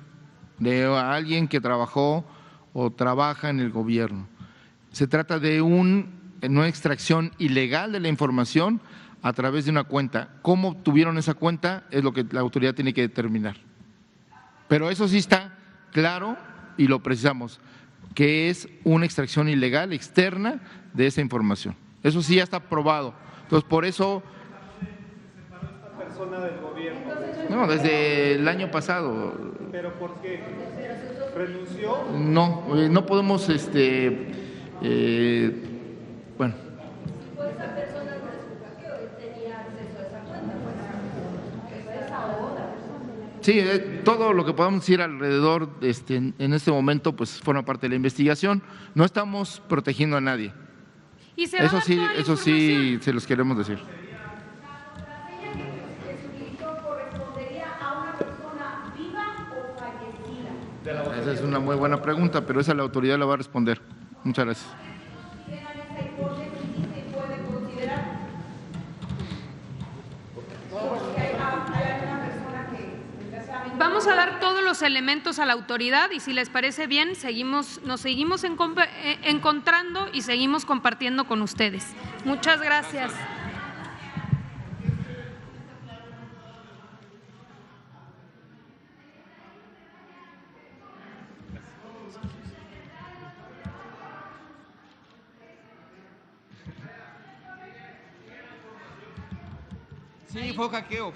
de alguien que trabajó o trabaja en el gobierno. Se trata de una extracción ilegal de la información a través de una cuenta. ¿Cómo obtuvieron esa cuenta? Es lo que la autoridad tiene que determinar. Pero eso sí está claro y lo precisamos, que es una extracción ilegal externa de esa información. Eso sí ya está probado. Entonces, por eso… ¿Esta persona del gobierno? No, desde el año pasado. ¿Pero por qué? ¿Renunció? No podemos, bueno. Esa persona no es un hackeo, él tenía acceso a esa cuenta, pues esa otra. Sí, todo lo que podamos decir alrededor en este momento pues forma parte de la investigación. No estamos protegiendo a nadie. Y se va a dar toda la eso sí se los queremos decir. Esa es una muy buena pregunta, pero esa la autoridad la va a responder. Muchas gracias. Vamos a dar todos los elementos a la autoridad y si les parece bien, nos seguimos encontrando y seguimos compartiendo con ustedes. Muchas gracias. Sí, fue hackeo.